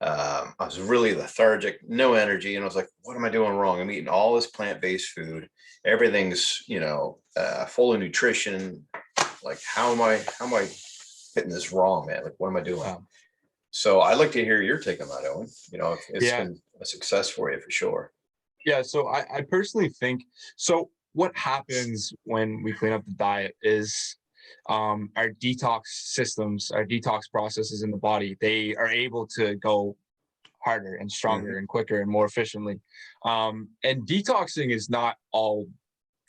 I was really lethargic, no energy. And I was like, what am I doing wrong? I'm eating all this plant-based food. Everything's, full of nutrition. Like, how am I hitting this wrong, man? Like, what am I doing? Wow. So I'd like to hear your take on that, Owen. It's been a success for you for sure. Yeah. So I personally think, so what happens when we clean up the diet is our detox systems, our detox processes in the body, they are able to go harder and stronger and quicker and more efficiently. And detoxing is not all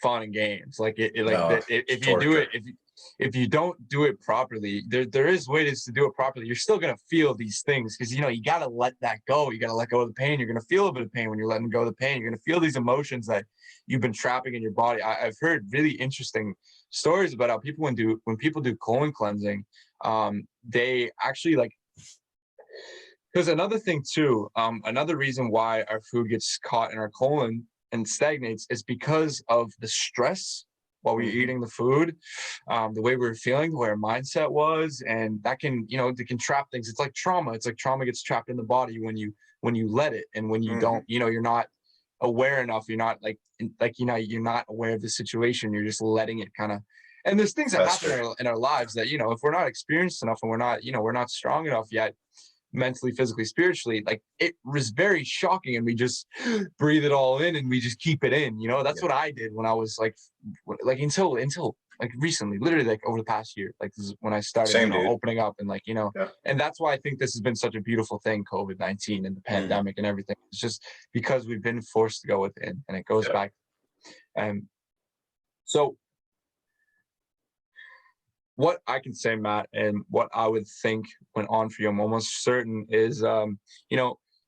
fun and games. Like if you do it, if you don't do it properly, there is ways to do it properly. You're still gonna feel these things, because you gotta let that go. You gotta let go of the pain. You're gonna feel a bit of pain when you're letting go of the pain. You're gonna feel these emotions that you've been trapping in your body. I've heard really interesting stories about how people when people do colon cleansing, they actually, like, because another thing too, another reason why our food gets caught in our colon and stagnates is because of the stress while we're eating the food, the way we're feeling, the way our mindset was, and that can, they can trap things. It's like trauma. It's like trauma gets trapped in the body when you let it, and when you don't, you're not aware enough. You're not you're not aware of the situation. You're just letting it kind of. And there's things that happen in our lives that, if we're not experienced enough and we're not strong enough yet, mentally, physically, spiritually, like, it was very shocking, and we just breathe it all in and we just keep it in. That's what I did when I was like until like recently, literally, like over the past year. Like, this is when I started opening up, and like, and that's why I think this has been such a beautiful thing, COVID-19 and the pandemic and everything. It's just because we've been forced to go within, and it goes back. And so what I can say, Matt, and what I would think went on for you, I'm almost certain, is,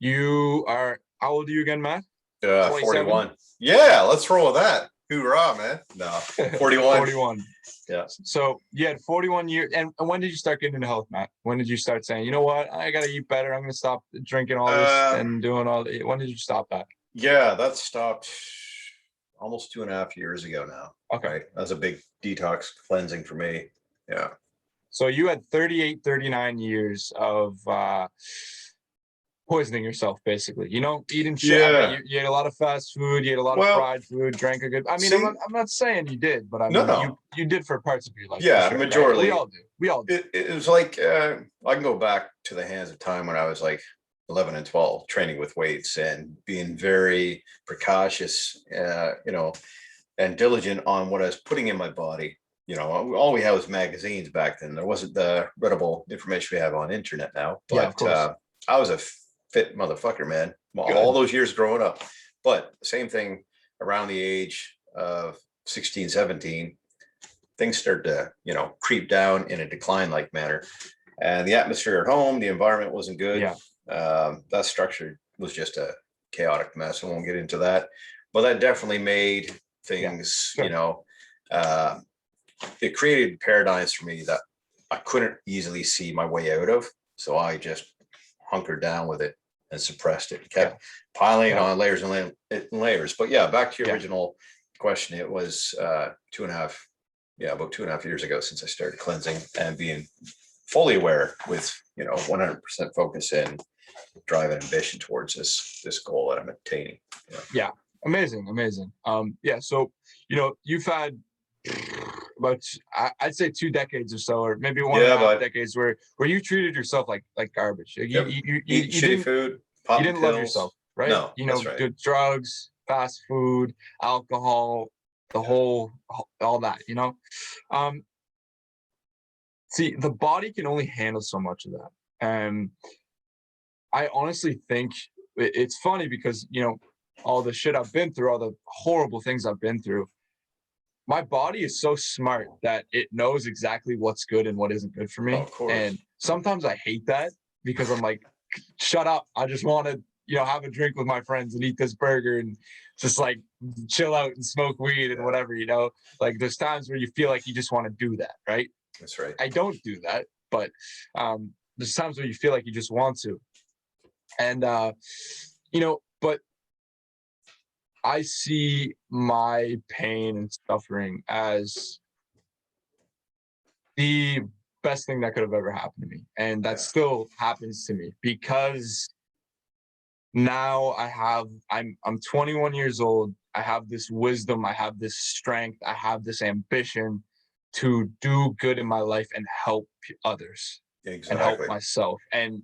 you are, how old are you again, Matt? 41. Yeah, let's roll with that. Hoorah, man. No, 41. 41. Yeah. So you had 41 years. And when did you start getting into health, Matt? When did you start saying, you know what, I got to eat better. I'm going to stop drinking all this and doing all that. When did you stop that? Yeah, that stopped almost 2.5 years ago now. Okay. Right? That was a big detox cleansing for me. Yeah. So you had 38, 39 years of poisoning yourself, basically. Eating shit. Yeah. I mean, you ate a lot of fast food. You ate a lot of fried food. Drank a good. I mean, I'm not saying you did, but I mean, you did for parts of your life. Yeah, sure, majority. Right? We all do. We all do. It was like I can go back to the hands of time when I was like 11 and 12, training with weights and being very precautious, and diligent on what I was putting in my body. All we had was magazines back then. There wasn't the readable information we have on internet now. But of course. I was a fit motherfucker, man. All those years growing up. But same thing around the age of 16, 17, things started to, creep down in a decline-like manner. And the atmosphere at home, the environment wasn't good. Yeah. That structure was just a chaotic mess. I won't get into that. But that definitely made things, it created paradigms for me that I couldn't easily see my way out of. So I just hunkered down with it and suppressed it, kept piling on layers and layers. But back to your original question. It was about 2.5 years ago since I started cleansing and being fully aware with, 100% focus and drive and ambition towards this goal that I'm attaining. Yeah. Amazing. So, you've had about I'd say 2 decades or so, or maybe one and Yeah, a half but decades, where you treated yourself like garbage. Like yep. Eat shitty food, you popping didn't love pills. yourself, right? No, that's right. Good drugs, fast food, alcohol, the whole all that. Um, See, the body can only handle so much of that, and I honestly think it's funny because all the shit I've been through, all the horrible things I've been through. My body is so smart that it knows exactly what's good and what isn't good for Oh, me. of course. And sometimes I hate that because I'm like, shut up. I just want to, have a drink with my friends and eat this burger and just like chill out and smoke weed and Yeah, whatever. Like there's times where you feel like you just want to do that, right? that's right. I don't do that, but there's times where you feel like you just want to. And, but I see my pain and suffering as the best thing that could have ever happened to me. And that Yeah. still happens to me because now I'm 21 years old. I have this wisdom, I have this strength, I have this ambition to do good in my life and help others and help Exactly. myself. And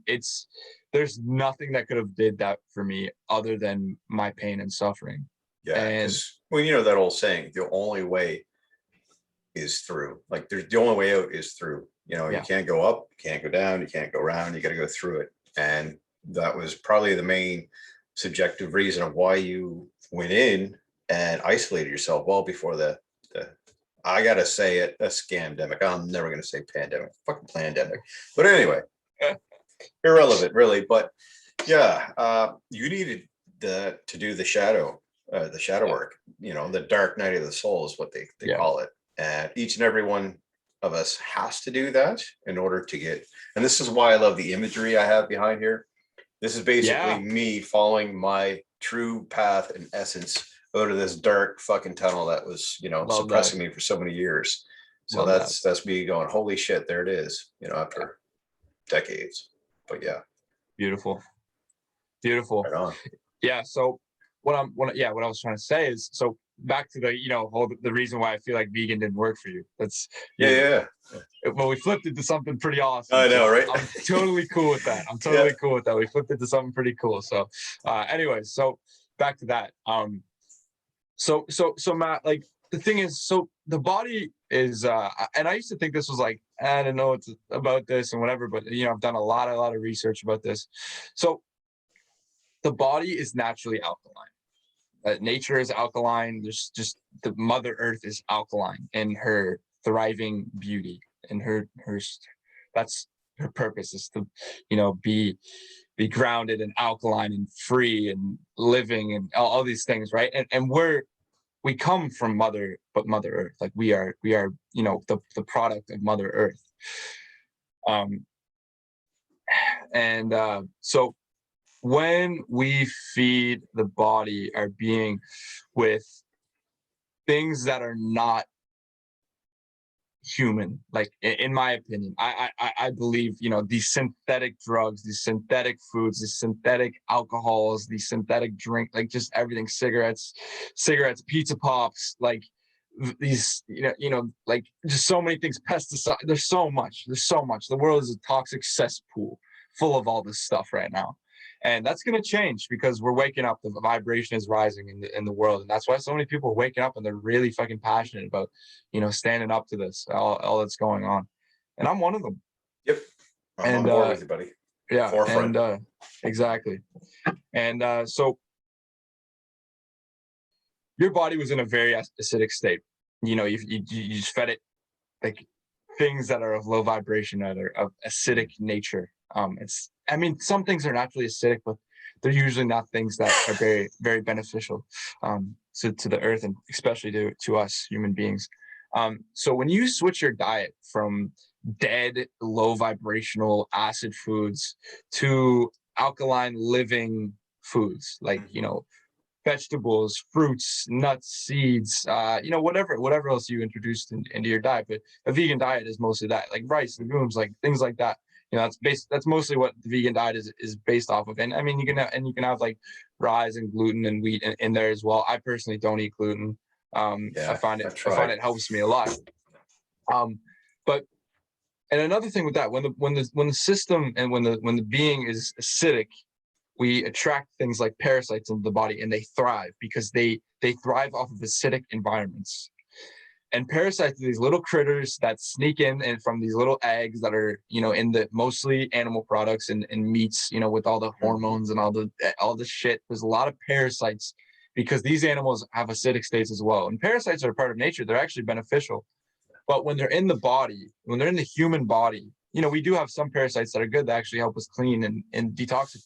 there's nothing that could have did that for me other than my pain and suffering. Yeah, And because that old saying, the only way is through. Like there's the only way out is through. You yeah, can't go up, you can't go down, you can't go around, you got to go through it. And that was probably the main subjective reason of why you went in and isolated yourself well before the I gotta say it, a scamdemic. I'm never gonna say pandemic, fucking pandemic. But anyway, irrelevant really. But yeah, you needed to do the shadow yeah, work. The dark night of the soul is what they yeah, call it, and each and every one of us has to do that in order to get. And this is why I love the imagery I have behind here. This is basically yeah. me following my true path and essence out of this dark fucking tunnel that was Love that. suppressing me for so many years. So Love that. that's me going, holy shit, there it is, Yeah. after decades. But yeah, Beautiful. Beautiful. right on. Yeah. So what I was trying to say is, so back to the reason why I feel like vegan didn't work for you. That's Yeah, you. yeah, Well, we flipped it to something pretty awesome. I So know, right? I'm totally cool with that. I'm Yeah. totally cool with that. We flipped it to something pretty cool. So, anyways, so back to that. So Matt, like the thing is, so the body is, and I used to think this was like, I don't know it's about this and whatever, but I've done a lot of research about this. So the body is naturally alkaline. Nature is alkaline. There's just the Mother Earth is alkaline in her thriving beauty, and that's her purpose is to, be grounded and alkaline and free and living and all these things, right? And we come from Mother Earth. Like we are the product of Mother Earth. Um, and so when we feed the body, our being, with things that are not human, like in my opinion, I believe these synthetic drugs, these synthetic foods, these synthetic alcohols, these synthetic drink, like just everything, cigarettes, pizza pops, like these like just so many things, pesticide, there's so much, the world is a toxic cesspool full of all this stuff right now. And that's going to change because we're waking up. The vibration is rising in the world, and that's why so many people are waking up and they're really fucking passionate about, standing up to this, all that's going on. And I'm one of them. Yep. I'm And on board with you, buddy. yeah, Forefront. and exactly. And so your body was in a very acidic state. You just fed it like things that are of low vibration, that are of acidic nature. Some things are naturally acidic, but they're usually not things that are very, very beneficial to the earth, and especially to us human beings. So when you switch your diet from dead, low vibrational acid foods to alkaline living foods, like vegetables, fruits, nuts, seeds, whatever else you introduced into your diet. But a vegan diet is mostly that, like rice, legumes, like things like that. That's mostly what the vegan diet is based off of. And I mean, you can have like rye and gluten and wheat in there as well. I personally don't eat gluten. I Yeah, find I it tried. helps me a lot. But and another thing with that, when the system and when the being is acidic, we attract things like parasites into the body, and they thrive because they thrive off of acidic environments. And parasites are these little critters that sneak in and from these little eggs that are, in the mostly animal products and meats, with all the hormones and all the shit. There's a lot of parasites because these animals have acidic states as well. And parasites are a part of nature. They're actually beneficial. But when they're in the body, when they're in the human body, we do have some parasites that are good that actually help us clean and detoxify.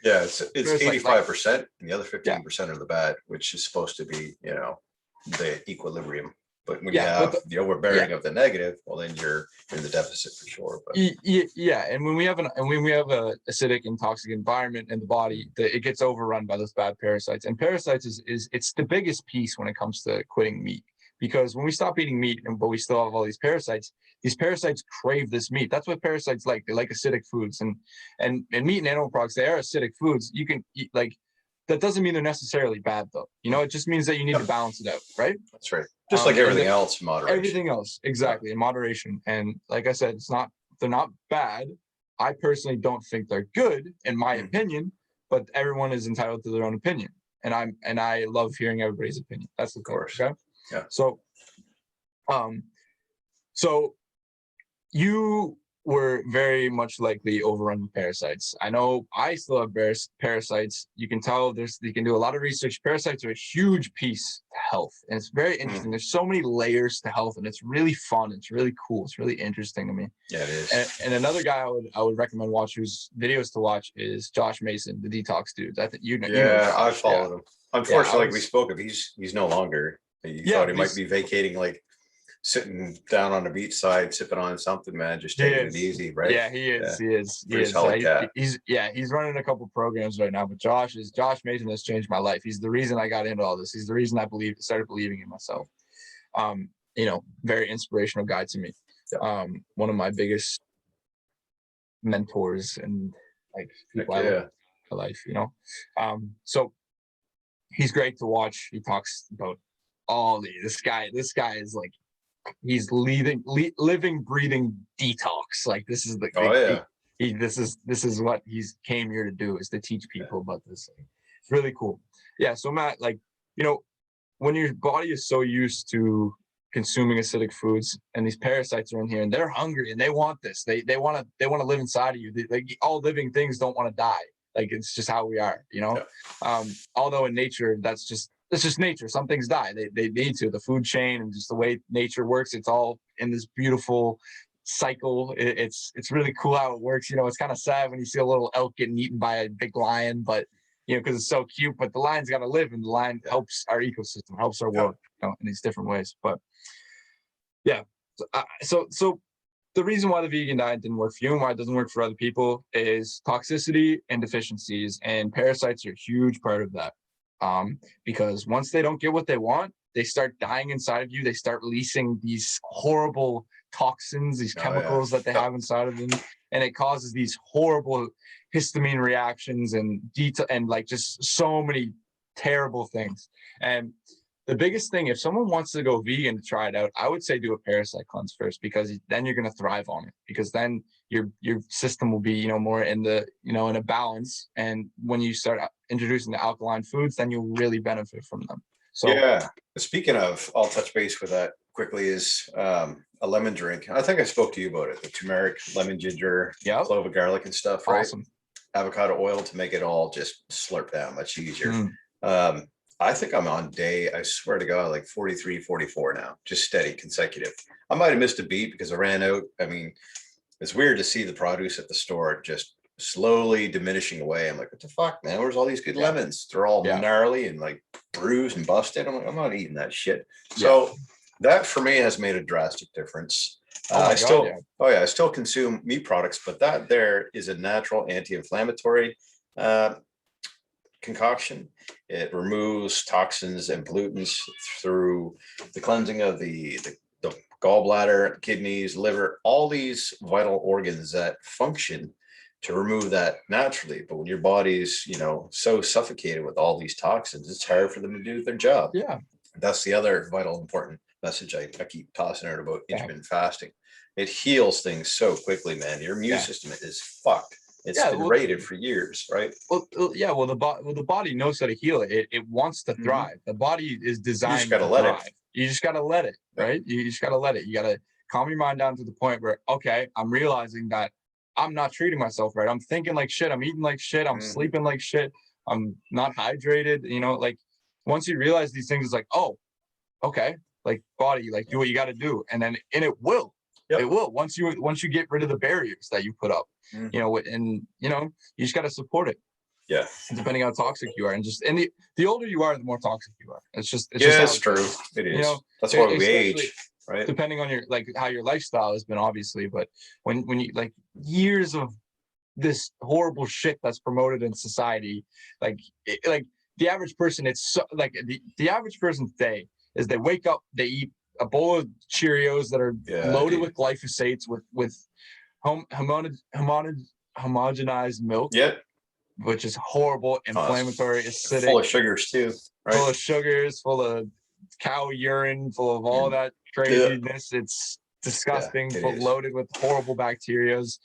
Yeah, it's 85%, and the other 15% Yeah. are the bad, which is supposed to be, the equilibrium. But when you Yeah, but have the overbearing of the negative, well, then you're in the deficit for sure. But yeah, and when we have a acidic and toxic environment in the body, it gets overrun by those bad parasites. And parasites is it's the biggest piece when it comes to quitting meat, because when we stop eating meat, but we still have all these parasites crave this meat. That's what parasites like. They like acidic foods, and meat and animal products, they are acidic foods. You can eat, like, that doesn't mean they're necessarily bad though. It just means that you need to balance it out, right? That's right. Just like everything else in moderation. Everything else, exactly, in moderation. And like I said, they're not bad. I personally don't think they're good, in my opinion, but everyone is entitled to their own opinion. And I love hearing everybody's opinion. That's the course. Okay. Yeah. So you were very much likely overrun with parasites. I know I still have parasites. You can tell you can do a lot of research. Parasites are a huge piece to health, and it's very interesting. There's so many layers to health, and it's really fun. It's really cool. It's really interesting to me. Yeah, it is. And another guy I would recommend whose videos to watch is Josh Mason, the detox dude. I think I followed him. Unfortunately, like we spoke of, he's no longer. He thought he might be vacating, like sitting down on the beach side, sipping on something, man, just taking it easy, right? Yeah, he is. He is. He's running a couple programs right now, but Josh Mason has changed my life. He's the reason I got into all this. He's the reason I started believing in myself. Very inspirational guy to me. One of my biggest mentors and like people I love in my life, so he's great to watch. He talks about this guy is like, he's living, breathing detox. Like, this is this is what he's came here to do, is to teach people about this. It's really cool. Yeah. So Matt, like, when your body is so used to consuming acidic foods, and these parasites are in here, and they're hungry and they want this, they want to live inside of you. All living things don't want to die. Like, it's just how we are, although in nature, it's just nature. Some things die. They need to. The food chain and just the way nature works, it's all in this beautiful cycle. It's really cool how it works. It's kind of sad when you see a little elk getting eaten by a big lion, but because it's so cute. But the lion's got to live, and the lion helps our ecosystem, helps our world, in these different ways. But yeah, so the reason why the vegan diet didn't work for you and why it doesn't work for other people is toxicity and deficiencies, and parasites are a huge part of that. Because once they don't get what they want, they start dying inside of you. They start releasing these horrible toxins, these chemicals that they have inside of them, and it causes these horrible histamine reactions and like just so many terrible things. And the biggest thing, if someone wants to go vegan to try it out, I would say do a parasite cleanse first, because then you're going to thrive on it, because then your system will be, more in the, in a balance. And when you start introducing the alkaline foods, then you'll really benefit from them. So yeah, speaking of, I'll touch base with that quickly, is a lemon drink. I think I spoke to you about it, the turmeric, lemon, ginger, clove of garlic and stuff, right? Awesome. Avocado oil to make it all just slurp down much easier. I think I'm on day, I swear to God, like 43, 44 now, just steady, consecutive. I might have missed a beat because I ran out. I mean, it's weird to see the produce at the store just slowly diminishing away. I'm like, what the fuck, man? Where's all these good lemons? They're all gnarly and like bruised and busted. I'm like, I'm not eating that shit. So that for me has made a drastic difference. I still consume meat products, but that there is a natural anti-inflammatory concoction. It removes toxins and pollutants through the cleansing of the gallbladder, kidneys, liver, all these vital organs that function to remove that naturally. But when your body's, so suffocated with all these toxins, it's hard for them to do their job. Yeah. That's the other vital important message I keep tossing out about Yeah. intermittent fasting. It heals things so quickly, man. Your immune Yeah. system is fucked. It's Yeah, been well, raided for years, right? yeah. Well, the body knows how to heal it. It wants to thrive. The body is You just designed got to to let thrive. it. You just got to let it, Yeah. right? You just got to let it. You got to calm your mind down to the point where, okay, I'm realizing that I'm not treating myself right. I'm thinking like shit. I'm eating like shit. I'm sleeping like shit. I'm not hydrated. You know, like once you realize these things, it's like, oh, okay, like body, like do what you got to do, and it will. Yep. It will once you get rid of the barriers that you put up, you know, and you know you just got to support it. Yeah. Depending how toxic you are, and the older you are, the more toxic you are. It's just Yeah, how it's true. goes. It is. You know, That's why we especially age, right? depending on your like how your lifestyle has been, obviously. But when you like years of this horrible shit that's promoted in society, like like the average person, it's so like the average person's day is they wake up, they eat a bowl of Cheerios that are loaded with glyphosates with homogenized milk, Yeah. which is horrible, inflammatory, acidic, full of sugars too, right? full of sugars, full of cow urine, full of all that craziness. It's disgusting, loaded with horrible bacterias.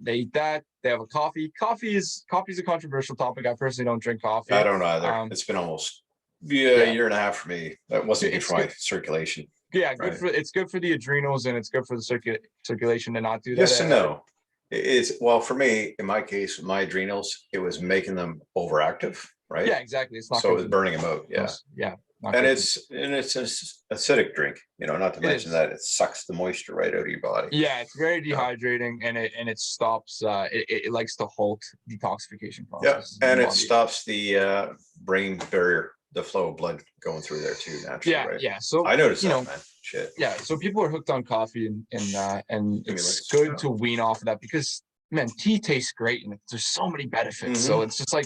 They eat that. They have a coffee. Coffee is a controversial topic. I personally don't drink coffee. I don't either. It's been almost a year and a half for me. That wasn't good for my circulation. Yeah, it's good for the adrenals, and it's good for the circulation to not do that. Yes and no. It's well for me, in my case, my adrenals, it was making them overactive, right? Yeah, exactly. It's not so it was burning them out. Yeah. Yeah. And it's an acidic drink, you know, not to mention that it sucks the moisture right out of your body. Yeah, it's very dehydrating, and it stops it likes to halt detoxification process. Yeah, and it stops the brain barrier, the flow of blood going through there too, naturally. Yeah, right? yeah. So I noticed that, man. Shit. Yeah, so people are hooked on coffee, and it's good to wean off of that because man, tea tastes great and there's so many benefits. So it's just like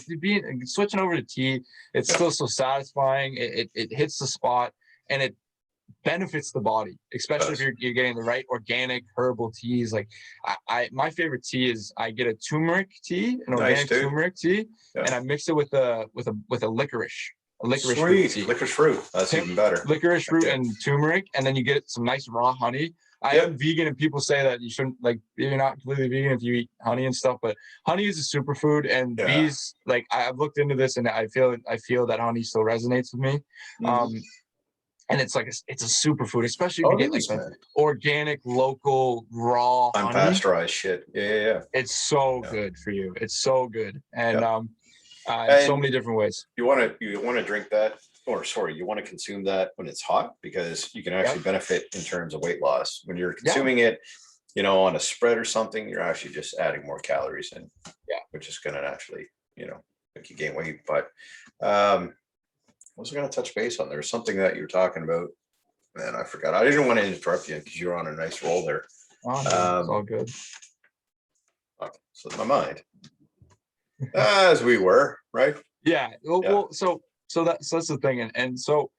switching over to tea. It's still so satisfying. It hits the spot and it benefits the body, especially if you're getting the right organic herbal teas. Like my favorite tea is I get a turmeric tea, an organic turmeric tea, and I mix it with a licorice. Licorice fruit. That's even better. Licorice fruit and turmeric, and then you get some nice raw honey. I am vegan, and people say that you shouldn't, like, you're not completely vegan if you eat honey and stuff, but honey is a superfood, and bees, like, I've looked into this, and I feel that honey still resonates with me. And it's like it's a superfood, especially if you get like the organic, local, raw, unpasteurized shit. Yeah. It's so good for you. It's so good, and in so many different ways. You want to drink that, or sorry, you want to consume that when it's hot, because you can actually benefit in terms of weight loss. When you're consuming it, you know, on a spread or something, you're actually just adding more calories in, which is going to naturally, you know, make you gain weight. But what was I going to touch base on? There's something that you're talking about, man. I forgot. I didn't want to interrupt you because you're on a nice roll there. It's all good. So my mind, as we were, right? Yeah. Well, so that's the thing, and so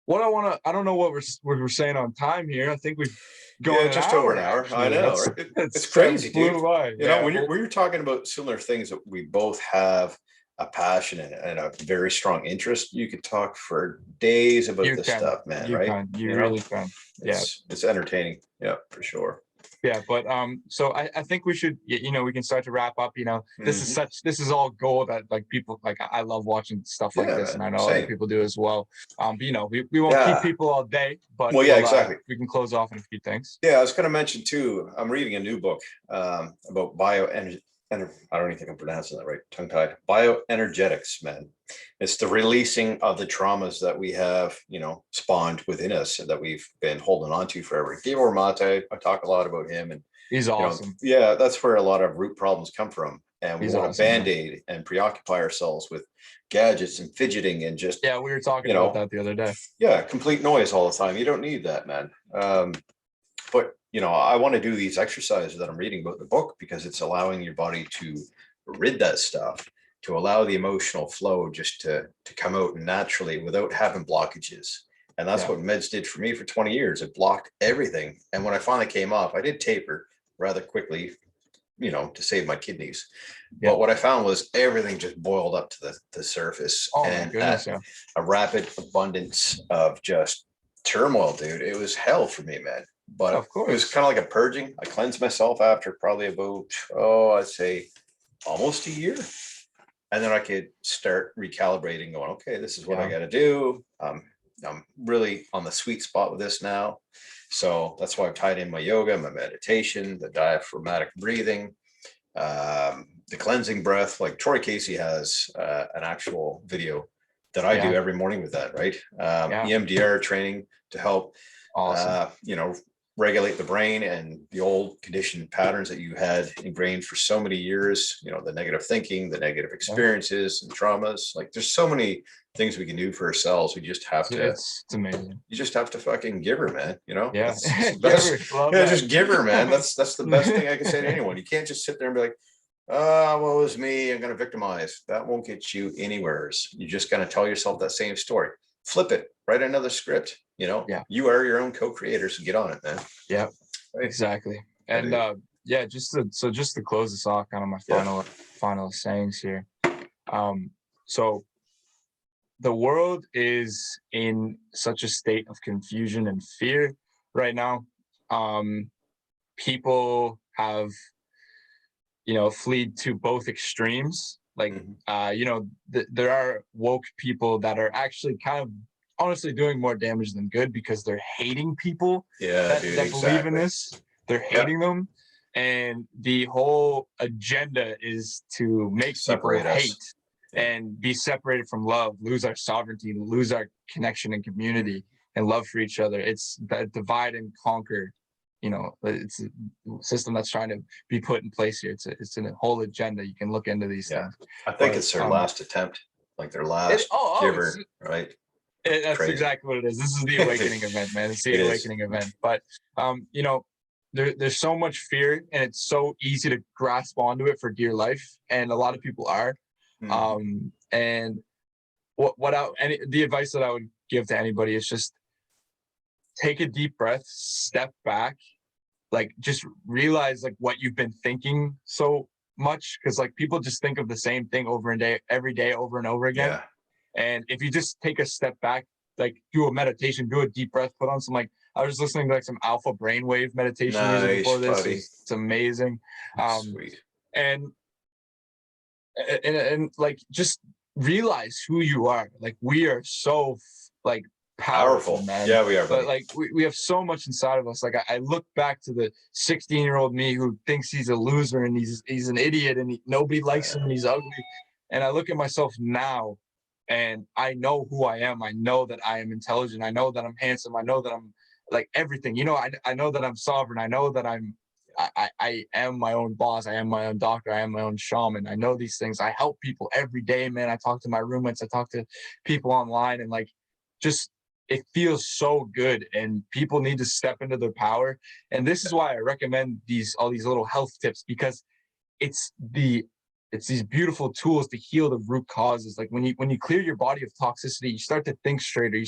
what I don't know what we're saying on time here. I think we've gone just over an hour. I know, right? It's crazy, dude. You know, when you're talking about similar things that we both have a passion and a very strong interest, you could talk for days about this stuff, man. Right? You really can. Yeah, it's entertaining. Yeah, for sure. Yeah, but so I think we should, you know, we can start to wrap up. You know, this is all gold that like people like. I love watching stuff like this, and I know other people do as well. But you know, we won't keep people all day, but exactly. We can close off on a few things. Yeah, I was going to mention too. I'm reading a new book about bioenergy. I don't even think I'm pronouncing that right. Tongue-tied. Bioenergetics, man. It's the releasing of the traumas that we have, you know, spawned within us and that we've been holding on to forever. Gabor Mate, I talk a lot about him, and he's awesome. Yeah, that's where a lot of root problems come from. And we want to band-aid and preoccupy ourselves with gadgets and fidgeting and just we were talking about that the other day. Yeah, complete noise all the time. You don't need that, man. But you know, I want to do these exercises that I'm reading about in the book because it's allowing your body to rid that stuff, to allow the emotional flow just to come out naturally without having blockages. And that's what meds did for me for 20 years. It blocked everything. And when I finally came off, I did taper rather quickly, you know, to save my kidneys. But what I found was everything just boiled up to the surface. Oh, and my goodness, a rapid abundance of just turmoil, dude. It was hell for me, man. But Of it was course. kind of like a purging. I cleansed myself after probably about, I'd say almost a year. And then I could start recalibrating, going, okay, this is what I Yeah. got to do. I'm really on the sweet spot with this now. So that's why I've tied in my yoga, my meditation, the diaphragmatic breathing, the cleansing breath. Like Troy Casey has an actual video that I do Yeah. every morning with that, right? Yeah. EMDR training to help, Awesome. you know, regulate the brain and the old conditioned patterns that you had ingrained for so many years, you know, the negative thinking, the negative Yeah. experiences and traumas. Like there's so many things we can do for ourselves. We just have to, It's amazing. you just have to fucking give her, man. You know, Yeah. that's the best. Giver. Love Yeah, that. just give her, man. That's the best thing I can say to anyone. You can't just sit there and be like, oh, woe is me, I'm going to victimize. That won't get you anywhere. You're just going to tell yourself that same story. Flip it, write another script. You know, Yeah. you are your own co-creator, so get on it, man. Yeah. Right? Exactly. And yeah, just to close this off, kind of my Yeah. final sayings here. So the world is in such a state of confusion and fear right now. People have, fleed to both extremes. Like, there are woke people that are actually kind of honestly doing more damage than good because they're hating people Yeah, dude, that believe in exactly. this. They're Yep. hating them. And the whole agenda is to make Separate people us. hate and be separated from love, lose our sovereignty, lose our connection and community and love for each other. It's that divide and conquer. It's a system that's trying to be put in place here. It's a whole agenda. You can look into these things. I think it's their last attempt, like their last giver, right? That's Crazy. exactly what it is. This is the awakening event, man. It's the It awakening event. But there's so much fear, and it's so easy to grasp onto it for dear life, and a lot of people are. And the advice that I would give to anybody is just take a deep breath, step back, like just realize like what you've been thinking so much, because like people just think of the same thing every day over and over again. Yeah. And if you just take a step back, like do a meditation, do a deep breath, put on some, like, I was listening to like some alpha brainwave meditation music before this. It's amazing. Sweet. And like just realize who you are. Like we are so like powerful, man. Yeah, we are. But like we have so much inside of us. Like I look back to the 16-year-old me who thinks he's a loser and he's an idiot and nobody likes him and he's ugly. And I look at myself now and I know who I am. I know that I am intelligent. I know that I'm handsome. I know that I'm like everything. I know that I'm sovereign. I know that I am my own boss. I am my own doctor. I am my own shaman. I know these things. I help people every day, man. I talk to my roommates. I talk to people online, and like, just it feels so good. And people need to step into their power. And this is why I recommend all these little health tips, because it's these beautiful tools to heal the root causes. Like when you clear your body of toxicity, you start to think straighter,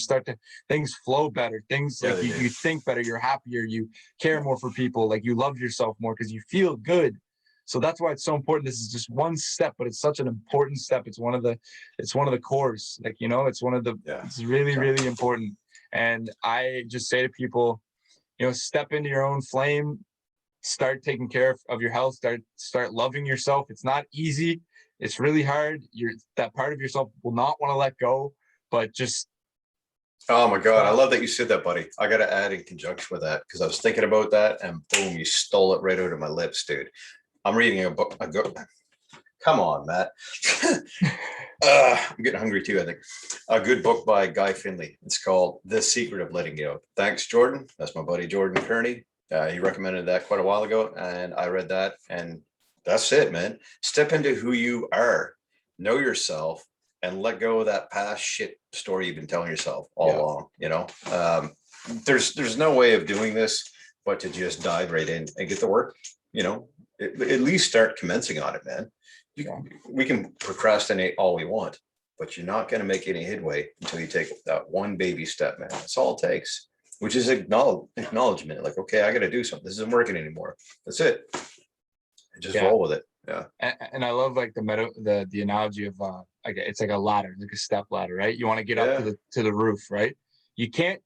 things flow better, you think better, you're happier, you care more for people, like you love yourself more because you feel good. So that's why it's so important. This is just one step, but it's such an important step. It's one of the cores, like, it's really, really important. And I just say to people, step into your own flame, start taking care of your health, start loving yourself. It's not easy. It's really hard. That part of yourself will not want to let go, but just. Oh my God. I love that you said that, buddy. I got to add in conjunction with that, because I was thinking about that and boom, you stole it right out of my lips, dude. I'm reading a book. Come on, Matt. I'm getting hungry too, I think. A good book by Guy Finley. It's called The Secret of Letting Go. Thanks, Jordan. That's my buddy, Jordan Kearney. He recommended that quite a while ago, and I read that, and that's it, man. Step into who you are, know yourself, and let go of that past shit story you've been telling yourself all along. There's no way of doing this but to just dive right in and get the work. At least start commencing on it, man. We can procrastinate all we want, but you're not going to make any headway until you take that one baby step, man. That's all it takes. Which is acknowledgement. Like, okay, I got to do something. This isn't working anymore. That's it. Just roll with it. Yeah. And I love like the analogy of it's like a ladder, like a step ladder, right? You want to get up to the roof, right? you can't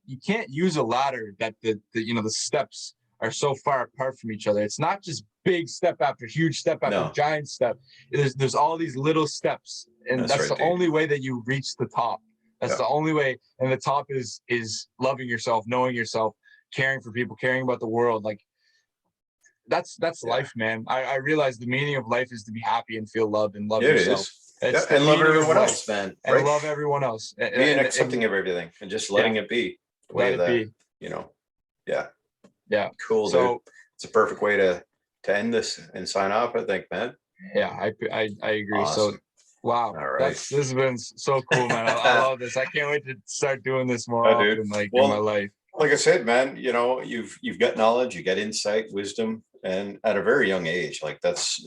use a ladder that the steps are so far apart from each other. It's not just big step after huge step after No, giant step. There's all these little steps, and that's that's right, the dude. only way that you reach the top. That's Yeah. the only way. And the top is loving yourself, knowing yourself, caring for people, caring about the world. Like that's Yeah. life, man. I realize the meaning of life is to be happy and feel loved and love Yeah, it yourself. is. Yeah, It's the and love meaning of everyone life, else, man. and Right? love everyone else, Being and accepting of everything and just letting it be the way let it that, be. you know, yeah. Yeah. Cool, dude. So It's a perfect way to end this and sign off, I think, man. yeah, I agree. So Awesome. wow, All right. this has been so cool, man. I love this. I can't wait to start doing this more Yeah, dude. often, like in my Well, life. like I said, man, you know, you've got knowledge, you got insight, wisdom, and at a very young age, like that's,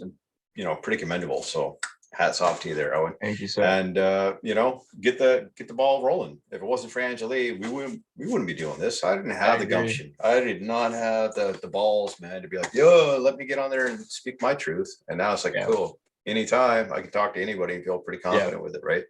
you know, pretty commendable. So hats off to you there, Owen. Thank you, sir. And you know, get the ball rolling. If it wasn't for Angelique, we wouldn't be doing this. I didn't have the agree. gumption. I did not have the balls, man, to be like, yo, let me get on there and speak my truth. And now it's like, Yeah. cool. Anytime I can talk to anybody and feel pretty confident with it, right?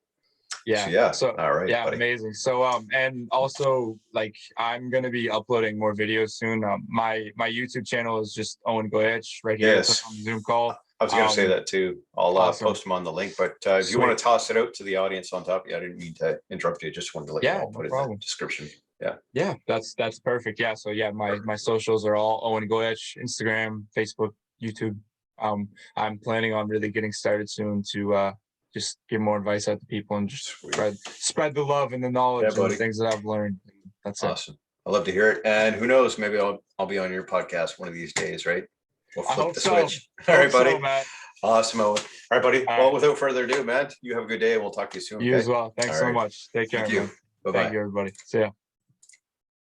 Yeah. So, yeah. So All right, yeah, buddy. amazing. So and also like I'm gonna be uploading more videos soon. My YouTube channel is just Owen Goyetche right here. Yes. On the Zoom call. I was going to say that too. I'll Awesome. post them on the link, but if you want Sweet. to toss it out to the audience on top, yeah, I didn't mean to interrupt you. Just wanted to let you Yeah, know. no Put it in problem. the description. Yeah. Yeah, that's perfect. Yeah. So yeah, my socials are all Owen Goyetche, Instagram, Facebook, YouTube. I'm planning on really getting started soon to just give more advice out to people and just Sweet. spread the love and the knowledge Yeah, and the buddy. things that I've learned. That's it. Awesome. I love to hear it. And who knows, maybe I'll be on your podcast one of these days, right? We'll I flip hope the so. switch. All right, buddy. So, Matt. Awesome, Owen. All right, buddy. All Well, right. without further ado, man, you have a good day and we'll talk to you soon. You okay? as well. Thanks All so right. much. Take care, Thank you. man. Bye-bye. Thank you, everybody. See ya.